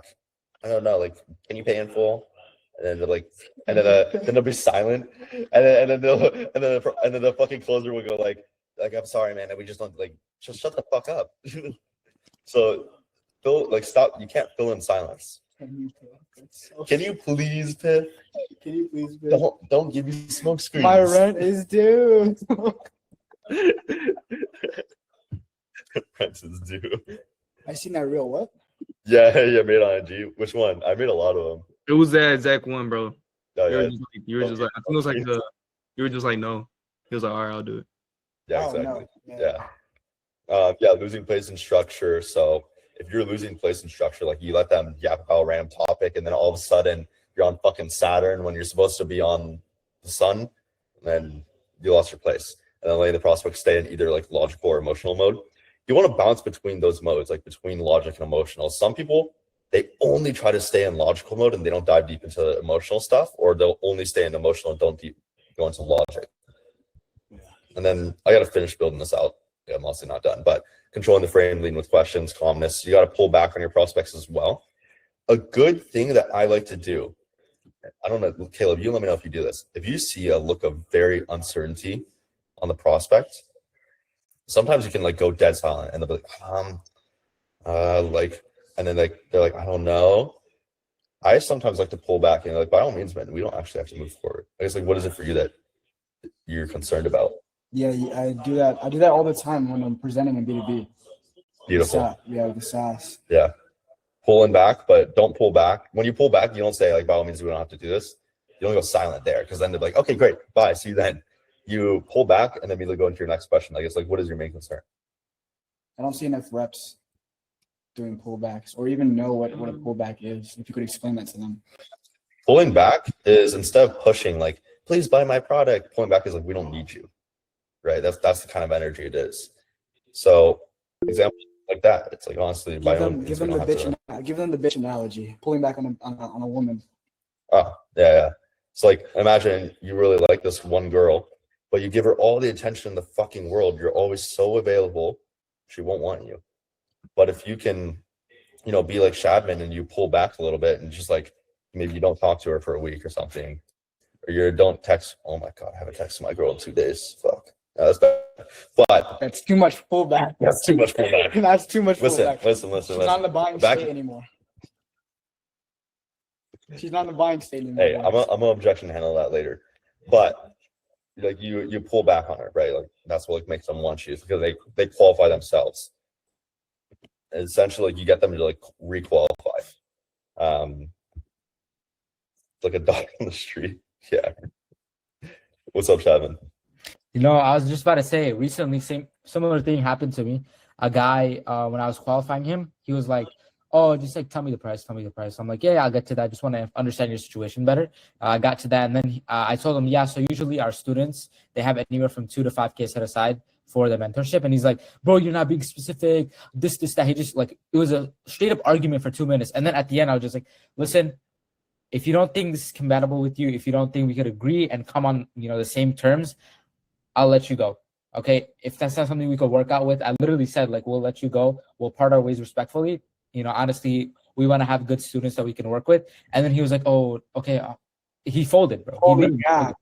don't know, like, can you pay in full? And then they're like, and then they'll be silent, and then the fucking closer will go like I'm sorry, man, and we just don't like just shut the fuck up. So stop. You can't fill in silence. Can you please, Piff? Can you please, Piff? Don't give me smoke screens. My rent is due. Rent is due. I seen that real what? Yeah, made on IG. Which one? I made a lot of them. It was that exact one, bro. Oh, You yeah. were just like, I think it was like you were just like, no. He was like, all right, I'll do it. Yeah, exactly. Yeah, losing place and structure. So if you're losing place and structure, like you let them yap about a random topic, and then all of a sudden you're on fucking Saturn when you're supposed to be on the sun, and then you lost your place. And then letting the prospect stay in either like logical or emotional mode. You want to bounce between those modes, like between logic and emotional. Some people, they only try to stay in logical mode and they don't dive deep into emotional stuff, or they'll only stay in emotional and don't go into logic. And then I got to finish building this out. Yeah, I'm mostly not done, but controlling the frame, leading with questions, calmness. You got to pull back on your prospects as well. A good thing that I like to do, I don't know, Caleb, you let me know if you do this. If you see a look of very uncertainty on the prospect, sometimes you can like go dead silent and they'll be like, and then like they're like, I don't know. I sometimes like to pull back and like, by all means, man, we don't actually have to move forward. I guess like, what is it for you that you're concerned about? Yeah, I do that. I do that all the time when I'm presenting in B2B. Beautiful. The SaaS. Yeah. Pulling back, but don't pull back. When you pull back, you don't say like, by all means, we don't have to do this. You don't go silent there, because then they're like, okay, great, bye, see you then. You pull back and then immediately go into your next question. I guess like, what is your main concern? I don't see enough reps doing pullbacks, or even know what a pullback is. If you could explain that to them. Pulling back is, instead of pushing like, please buy my product, pulling back is like, we don't need you, right? That's the kind of energy it is. So example like that. It's like honestly, by no means Give we them don't the have to. bitch. Give them the bitch analogy. Pulling back on a woman. Oh, yeah. It's like imagine you really like this one girl, but you give her all the attention in the fucking world. You're always so available, she won't want you. But if you can, be like Shadman and you pull back a little bit and just like maybe you don't talk to her for a week or something, or you don't text. Oh my god, I haven't texted my girl in 2 days. Fuck. No, that's bad. But That's too much pullback. that's too much pullback. That's too much Listen, pullback. listen. She's not in the buying state anymore. She's not in the buying state anymore. Hey, I'm gonna objection handle that later. But like you pull back on her, right? Like that's what makes them want you, because they qualify themselves. And essentially, you get them to like re-qualify. Like a dog on the street. Yeah. What's up, Chapman? I was just about to say, recently, similar thing happened to me. A guy, when I was qualifying him, he was like, "Oh, just like tell me the price. I'm like, yeah, I'll get to that. Just want to understand your situation better." I got to that, and then I told him, yeah, so usually our students, they have anywhere from 2 to 5K set aside for the mentorship. And he's like, "Bro, you're not being specific, this, that." He just like, it was a straight up argument for 2 minutes. And then at the end, I was just like, listen, if you don't think this is compatible with you, if you don't think we could agree and come on, the same terms, I'll let you go. Okay. If that's not something we could work out with, I literally said, like, we'll let you go. We'll part our ways respectfully. Honestly, we want to have good students that we can work with. And then he was like, "Oh, okay." He folded, bro. Holy yeah.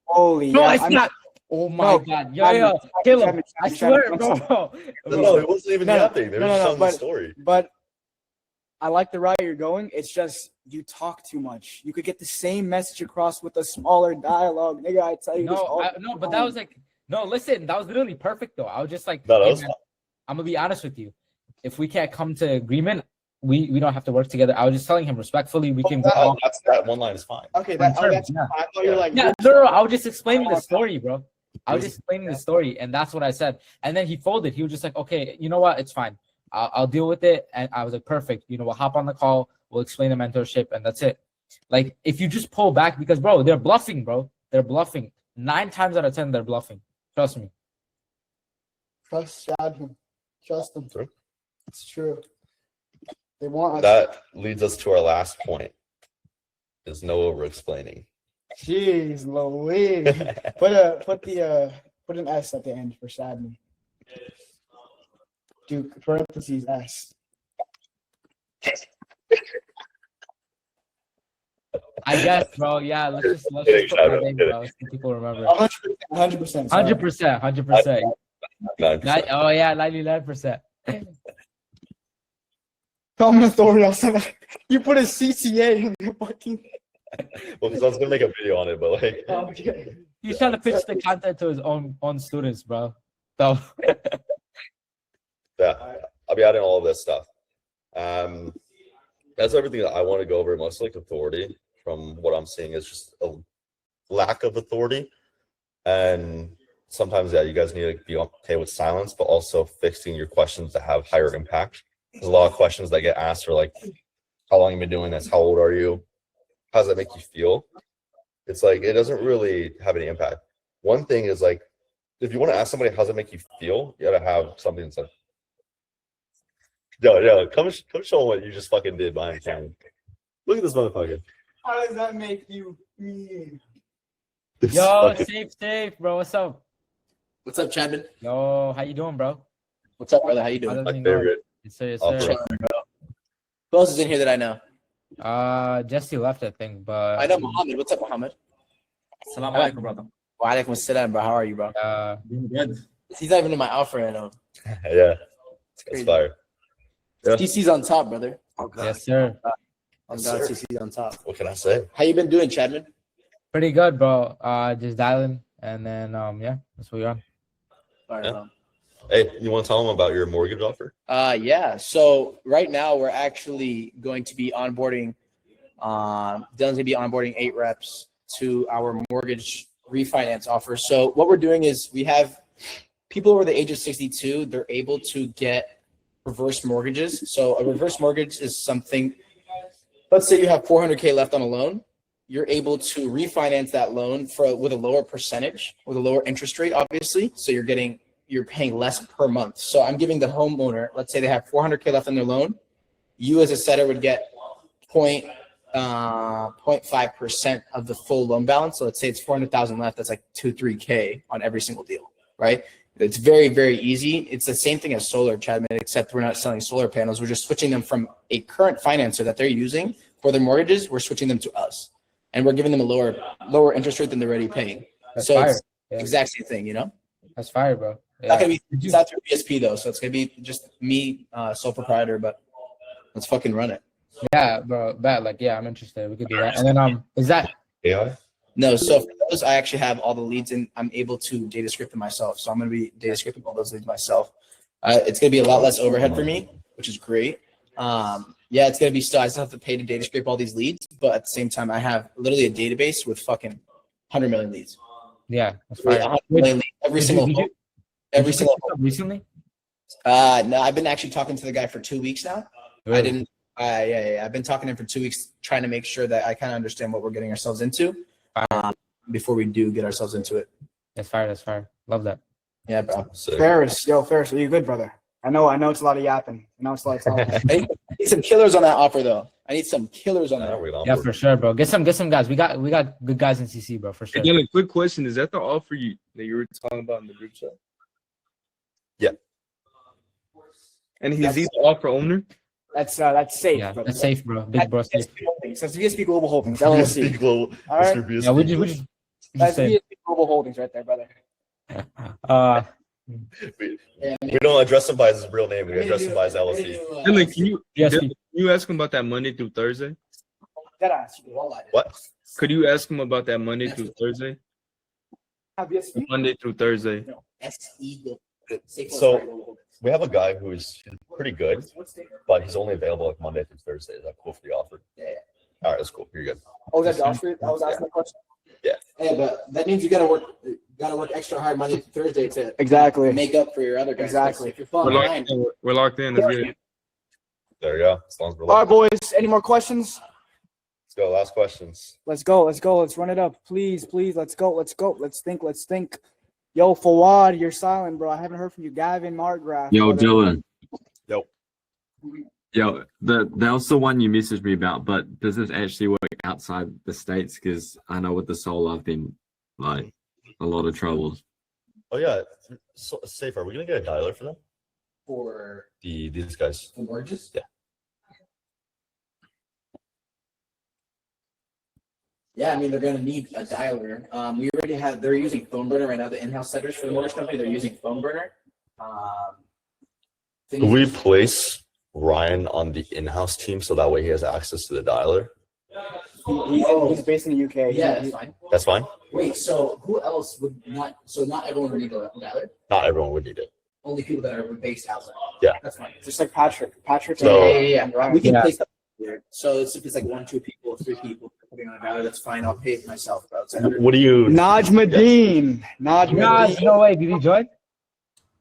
Holy no, yeah. it's not. Oh my God. Yo, Caleb, I swear, bro. No, it wasn't even happening. They were just telling the story. But I like the route you're going. It's just you talk too much. You could get the same message across with a smaller dialogue. Nigga, I tell you this all No, but that was like, no, listen, that was literally perfect though. I was just like, No, that hey, was man, fine. I'm gonna be honest with you. If we can't come to agreement, we don't have to work together. I was just telling him respectfully, we can go off. That one line is fine. Okay, that's I thought you were like, no, I was just explaining the story, bro. I was just explaining the story, and that's what I said. And then he folded. He was just like, "Okay, you know what? It's fine. I'll deal with it." And I was like, "Perfect. We'll hop on the call. We'll explain the mentorship, and that's it." Like, if you just pull back, because bro, they're bluffing, bro. They're bluffing. 9 times out of 10, they're bluffing. Trust me. Trust Shadman. Trust them. It's true. They want us. That leads us to our last point. There's no over explaining. Jeez Louise. Put an S at the end for Shadman. Duke, parentheses S. I guess, bro. Yeah, let's just put my name, bro, so people remember. 100%. 100%. 9%. Oh yeah, 99%. Common authority. You put a CCA in your fucking. Well, because I was gonna make a video on it, but like. Okay. He's trying to pitch the content to his own students, bro. So. Yeah, I'll be adding all of this stuff. That's everything that I want to go over. Most like authority, from what I'm seeing, is just a lack of authority, and sometimes you guys need to be okay with silence, but also fixing your questions that have higher impact. There's a lot of questions that get asked are like, "How long have you been doing this? How old are you? How does that make you feel?" It's like it doesn't really have any impact. One thing is like, if you want to ask somebody how does it make you feel, you gotta have something that's like, yo, come show what you just fucking did behind the camera. Look at this motherfucker. How does that make you feel? Yo, safe, bro. What's up? What's up, Chadman? Yo, how you doing, bro? What's up, brother? How you doing? How's My everything going? favorite. Yes, sir. Chilling, bro. Who else is in here that I know? Jesse left, I think, but I know Muhammad. What's up, Muhammad? Assalamu alaikum, brother. Wa alaikum assalam, bro. How are you, bro? Doing good. He's not even in my offer right now. Yeah, it's fire. Yeah. TC's on top, brother. Yes, sir. I'm Yes, down. sir. TC's on top. What can I say? How you been doing, Chadman? Pretty good, bro. Just dialing, and then yeah, that's what we're on. All right, Yeah. Hey, you want to tell them about your mortgage offer? Yeah. So right now we're actually going to be onboarding. Dylan's gonna be onboarding 8 reps to our mortgage refinance offer. So what we're doing is we have people over the age of 62. They're able to get reverse mortgages. So a reverse mortgage is something. Let's say you have 400K left on a loan. You're able to refinance that loan with a lower percentage, with a lower interest rate, obviously. So you're you're paying less per month. So I'm giving the homeowner, let's say they have 400K left on their loan. You as a setter would get 0.5% of the full loan balance. So let's say it's 400,000 left. That's like 2-3K on every single deal, right? It's very, very easy. It's the same thing as solar, Chadman, except we're not selling solar panels. We're just switching them from a current financer that they're using for their mortgages. We're switching them to us, and we're giving them a lower interest rate than they're already paying. That's So fire. it's Yeah. exact same thing, you know? That's fire, bro. It's not Yeah. gonna be it's not through BSP though, so it's gonna be just me, sole proprietor, but let's fucking run it. Yeah, bro. That like, yeah, I'm interested. We could do that. And then is that AI? No, so for those, I actually have all the leads and I'm able to data script them myself. So I'm going to be data scripting all those leads myself. It's going to be a lot less overhead for me, which is great. Yeah, it's going to be still, I still have to pay to data scrape all these leads, but at the same time, I have literally a database with fucking 100 million leads. Yeah, that's Wait, fire. 100 million leads, every single Did recently? No, I've been actually talking to the guy for 2 weeks now. Really? I didn't. Yeah. I've been talking to him for 2 weeks, trying to make sure that I kind of understand what we're getting ourselves into before we do get ourselves into it. That's fire. That's fire. Love that. Yeah, bro. Ferris, are you good, brother? I know it's a lot of yapping. I know it's a lot of talking. I need some killers on that offer, though. I need some killers on that. Yeah, for sure, bro. Get some guys. We got good guys in CC, bro, for sure. Again, a quick question: is that the offer that you were talking about in the group chat? Yeah. And he's the offer owner. That's safe. Yeah, brother. that's safe, bro. Big bro, safe. That's VSP Global Holdings, LLC. BSP Global. All right. Mr. BSP Yeah, we Global. just That's say. VSP Global Holdings right there, brother. We don't address him by his real name. We address him by his LLC. Dylan, can Yes, you ask him about that Monday through Thursday? What? Could you ask him about that Monday through Thursday? Monday through Thursday. So we have a guy who's pretty good, but he's only available like Monday through Thursday. Is that cool for the offer? Yeah. All right, that's cool. You're good. Oh, that's the offer? I was asking the question. Yeah. Yeah, but that means you gotta work extra hard Monday to Thursday to Exactly. make up for your other guys. Exactly. If you're We're falling locked behind, in. We're locked in. Let's get it. There you go. As long as we're All right, looking. boys. Any more questions? Let's go. Last questions. Let's go. Let's run it up. Please. Let's go. Let's think. Yo, Fawad, you're silent, bro. I haven't heard from you. Gavin, Markgraf. Yo, brother. Dylan. Yo. Yo, that was the one you messaged me about, but does this actually work outside the States? Because I know with the solar, I've been like a lot of troubles. Oh yeah. So, safe. Are we gonna get a dialer for them? for These guys. the mortgages. Yeah. Yeah, I mean, they're going to need a dialer. We already have, they're using phone burner right now. The in-house setters for the mortgage company, they're using phone burner. Can we place Ryan on the in-house team so that way he has access to the dialer? He's based in the UK. Yeah, that's fine. That's fine. Wait, so who else would not, so not everyone would need a dialer? Not everyone would need it. Only people that are based outside. Yeah. That's fine. Just like Patrick. Patrick. So- Yeah. We can Yeah. place that here. So it's, if it's like 1, 2 people, 3 people putting on a dialer, that's fine. I'll pay it myself, bro. It's like, What do you? Najmuddin. Guys, no way. Did he join?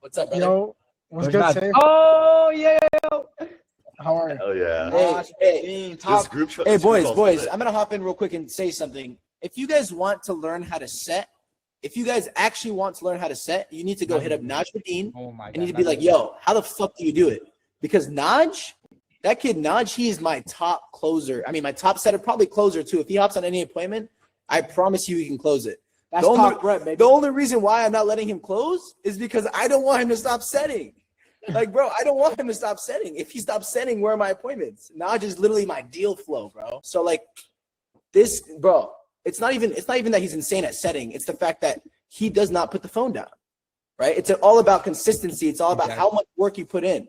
what's up, brother? Yo, what's Where's good, Naj? Safe? Oh yeah. How are you? Oh yeah. Hey, This group chat- Hey, this group boys, call's boys, lit. I'm gonna hop in real quick and say something. If you guys want to learn how to set, if you guys actually want to learn how to set, you need to go hit up Najmuddin. Oh my god. I need to be like, yo, how the fuck do you do it? Because Naj, that kid Naj, he is my top closer. I mean, my top setter, probably closer too. If he hops on any appointment, I promise you he can close it. That's The only- top rep, baby. The only reason why I'm not letting him close is because I don't want him to stop setting. Like, bro, I don't want him to stop setting. If he stops setting, where are my appointments? Naj is literally my deal flow, bro. So like this, bro, it's not even that he's insane at setting. It's the fact that he does not put the phone down. Right? It's all about consistency. It's all about how much work you put in.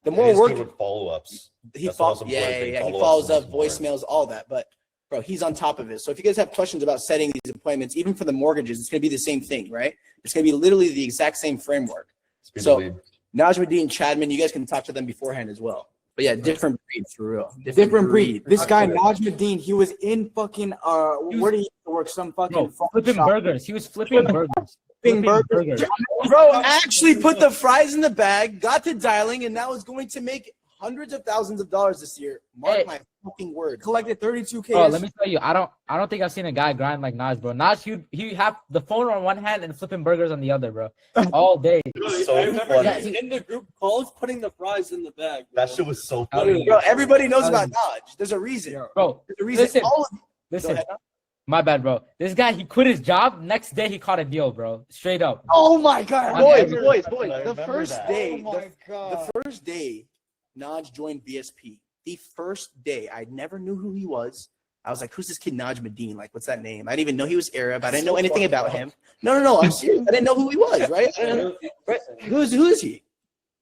The more He's work good with follow-ups. he That's the most follows, important thing. he Follow-ups follows is the up, most important. voicemails, all that. But bro, he's on top of it. So if you guys have questions about setting these appointments, even for the mortgages, it's gonna be the same thing, right? It's gonna be literally the exact same framework. Speed So the lead. Najmuddin, Chadman, you guys can talk to them beforehand as well. But yeah, different breed for real. Different breed. This guy Najmuddin, he was in fucking where did he work? Some fucking Bro, phone flipping shop. burgers. He was flipping burgers. Flipping Flipping burgers. Bro actually put the fries in the bag, got to dialing, and now is going to make hundreds of thousands of dollars this year. Mark my fucking word. Collected 32K. Bro, let me tell you, I don't think I've seen a guy grind like Naj, bro. Naj, he have the phone on one hand and flipping burgers on the other, bro, all day. I remember in the group calls putting the fries in the bag. That shit was so funny. Bro, everybody knows about Naj. There's a reason. Bro, There's a reason. listen, All of you. listen. Go ahead. My bad, bro. This guy, he quit his job. Next day, he caught a deal, bro. Straight up. Oh my God, On boys. every- The first that. day, Oh my God. the first day, Naj joined VSP. The first day, I never knew who he was. I was like, "Who's this kid, Naj Medine? Like, what's that name?" I didn't even know he was Arab. I didn't know anything about him. No. I'm serious. I didn't know who he was. Right? Right? Who is he?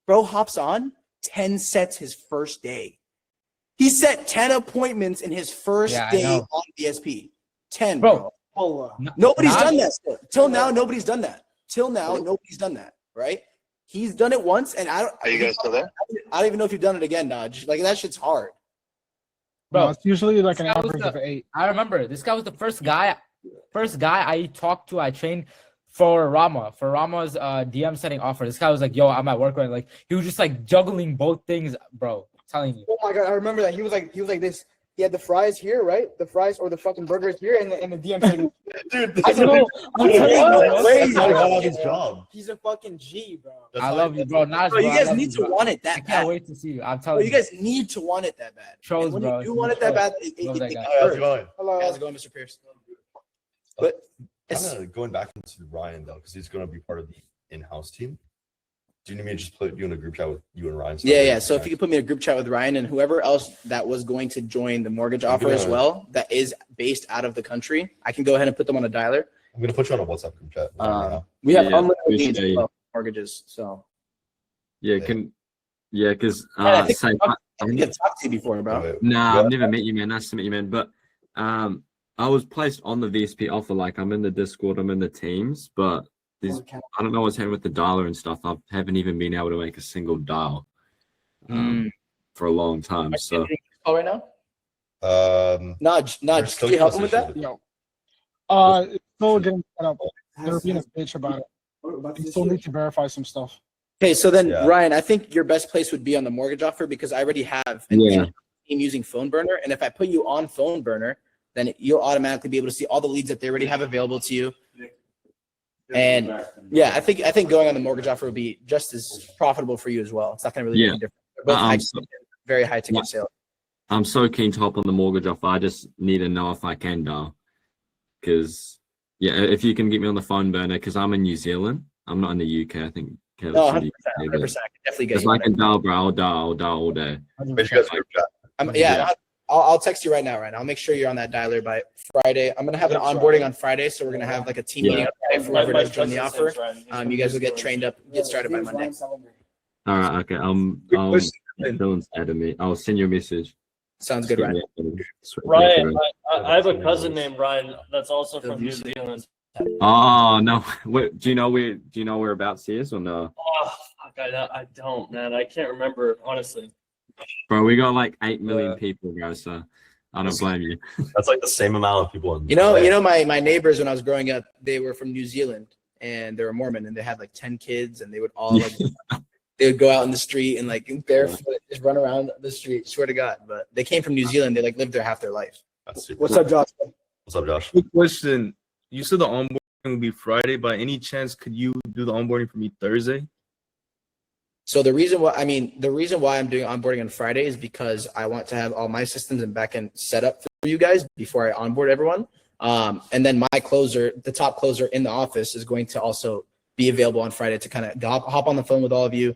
Bro hops on 10 sets his first day. He set 10 appointments in his first Yeah, I day know. on VSP. 10, Bro. bro. Nobody's Naj- done that still. Till now, nobody's done that. Till now, nobody's done that, right? He's done it once, and I don't. Are you guys still there? I don't even know if you've done it again, Naj. Like that shit's hard. Bro, No, it's usually like an this guy was average of 8. I remember this guy was the first guy I talked to. I trained for Rama's DM setting offer. This guy was like, "Yo, I'm at work right." Like he was just like juggling both things, bro. I'm telling you. Oh my God, I remember that. He was like this. He had the fries here, right? The fries or the fucking burgers here, and the DM thing. Dude, I know. I'm telling you, bro. He's got out his job. He's a fucking G, bro. I love you, bro. Naj, Bro, you I guys love need to bro. want it I that can't bad. wait to see you. I'm Bro, telling you guys need to want it that bad. Trolls, And when bro. you do want it that bad, Love that it guy. How's it going? Hello. How's it going, Mr. Pierce? But Kind of going back into Ryan though, because he's going to be part of the in-house team. Do you need me to just put you in a group chat with you and Ryan? yeah. So if you could put me in a group chat with Ryan and whoever else that was going to join the mortgage offer as well, that is based out of the country, I can go ahead and put them on a dialer. I'm going to put you on a WhatsApp group chat. We have Yeah, unlimited leads appreciate as well, mortgages. So because I think say, I didn't get talked to you before, bro. Nah, I've never met you, man. Nice to meet you, man. But I was placed on the VSP offer. Like I'm in the Discord, I'm in the teams, but there's I don't know what's happening with the dialer and stuff. I haven't even been able to make a single dial for a long time. So Oh, right now? Nudge, We're can still you help him with conversating that? No. It's still getting set up. They're being a bitch about it. You still need to verify some stuff. Okay, so then Yeah. Ryan, I think your best place would be on the mortgage offer because I already have an Yeah. team using Phone Burner, and if I put you on Phone Burner, then you'll automatically be able to see all the leads that they already have available to you. And yeah, I think going on the mortgage offer would be just as profitable for you as well. It's not going to really Yeah. make a difference. They're both high, So- very high ticket sales. I'm so keen to hop on the mortgage offer. I just need to know if I can dial. Because yeah, if you can get me on the phone burner, because I'm in New Zealand. I'm not in the UK. I think. No, 100%, 100%. I can definitely get If you I on can there. dial, bro, I'll dial all day. Yeah, I'll text you right now, Ryan. I'll make sure you're on that dialer by Friday. I'm gonna have an onboarding on Friday, so we're gonna have like a team meeting on Friday for whoever does join the offer. You guys will get trained up, get started by Monday. All right, okay. Dylan's added me. I'll send you a message. Sounds good, Ryan. Ryan, I have a cousin named Ryan that's also from New Zealand. Oh no! Wait, do you know whereabouts he is or no? Oh, fuck, I don't, man. I can't remember, honestly. Bro, we got like 8 million people, bro. So I don't blame you. That's like the same amount of people in. You know, my neighbors when I was growing up, they were from New Zealand and they were Mormon and they had like 10 kids and they would all like they would go out in the street and like barefoot just run around the street. Swear to God, but they came from New Zealand. They like lived there half their life. That's super What's cool. up, Josh? What's up, Josh? Quick question. You said the onboarding will be Friday. By any chance, could you do the onboarding for me Thursday? So the reason why I'm doing onboarding on Friday is because I want to have all my systems and backend set up for you guys before I onboard everyone. And then my closer, the top closer in the office, is going to also be available on Friday to kind of hop on the phone with all of you,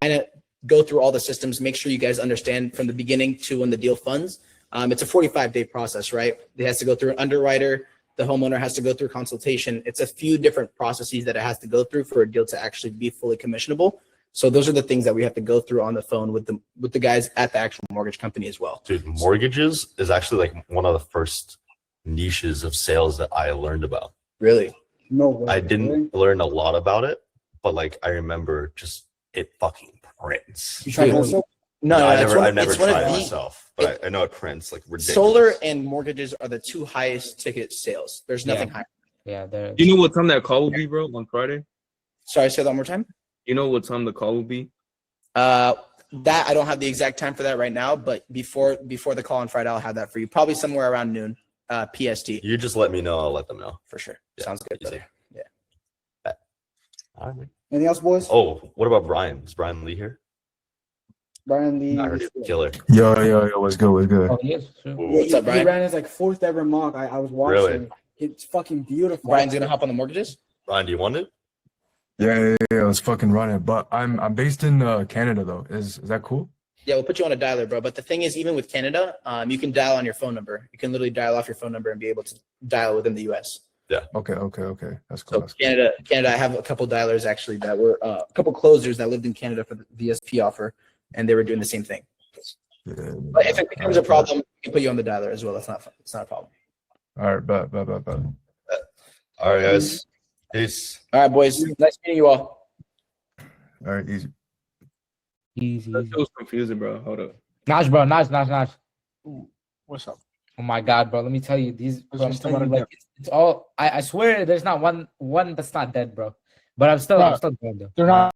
kind of go through all the systems, make sure you guys understand from the beginning to when the deal funds. It's a 45-day process, right? It has to go through an underwriter. The homeowner has to go through consultation. It's a few different processes that it has to go through for a deal to actually be fully commissionable. So those are the things that we have to go through on the phone with the guys at the actual mortgage company as well. Dude, mortgages is actually like one of the first niches of sales that I learned about. Really? No way. I didn't learn a lot about it, but like I remember just it fucking prints. You tried wholesale? No, I've it's never one of tried it the- myself, but I know it prints like ridiculous. Solar and mortgages are the two highest ticket sales. There's nothing higher. Yeah, there. Do you know what time that call will be, bro, on Friday? Sorry, say that one more time. You know what time the call will be? that I don't have the exact time for that right now, but before the call on Friday, I'll have that for you. Probably somewhere around noon, PST. You just let me know. I'll let them know. For sure. Yeah, Sounds good, easy. brother. Yeah. All right. Anything else, boys? Oh, what about Brian? Is Brian Lee here? Brian Lee. I heard he's a killer. Yo, what's good? What's good? Oh, yes. Sure. What's up, Brian? He ran his like 4th ever mock. I was watching. Really? It's fucking beautiful. Brian's gonna hop on the mortgages. Brian, do you want it? Yeah, let's fucking run it. But I'm based in Canada though. Is that cool? Yeah, we'll put you on a dialer, bro. But the thing is, even with Canada, you can dial on your phone number. You can literally dial off your phone number and be able to dial within the US. Yeah. Okay. That's cool. So That's Canada, I have a couple dialers actually that were a couple closers that lived in Canada for the VSP offer, and they were doing the same thing. cool. Yeah. But if it becomes a problem, we can put you on the dialer as well. It's not a problem. All right, bet. All right, guys. Peace. All right, boys. Nice meeting you all. All right, easy. Easy. That feels confusing, bro. Hold up. Naj, bro. Naj. What's up? Oh my God, bro. Let me tell you, these. was Bro, I'm just telling about you, to like, it's all. I swear, there's not one that's not dead, bro. But I'm still going though. They're not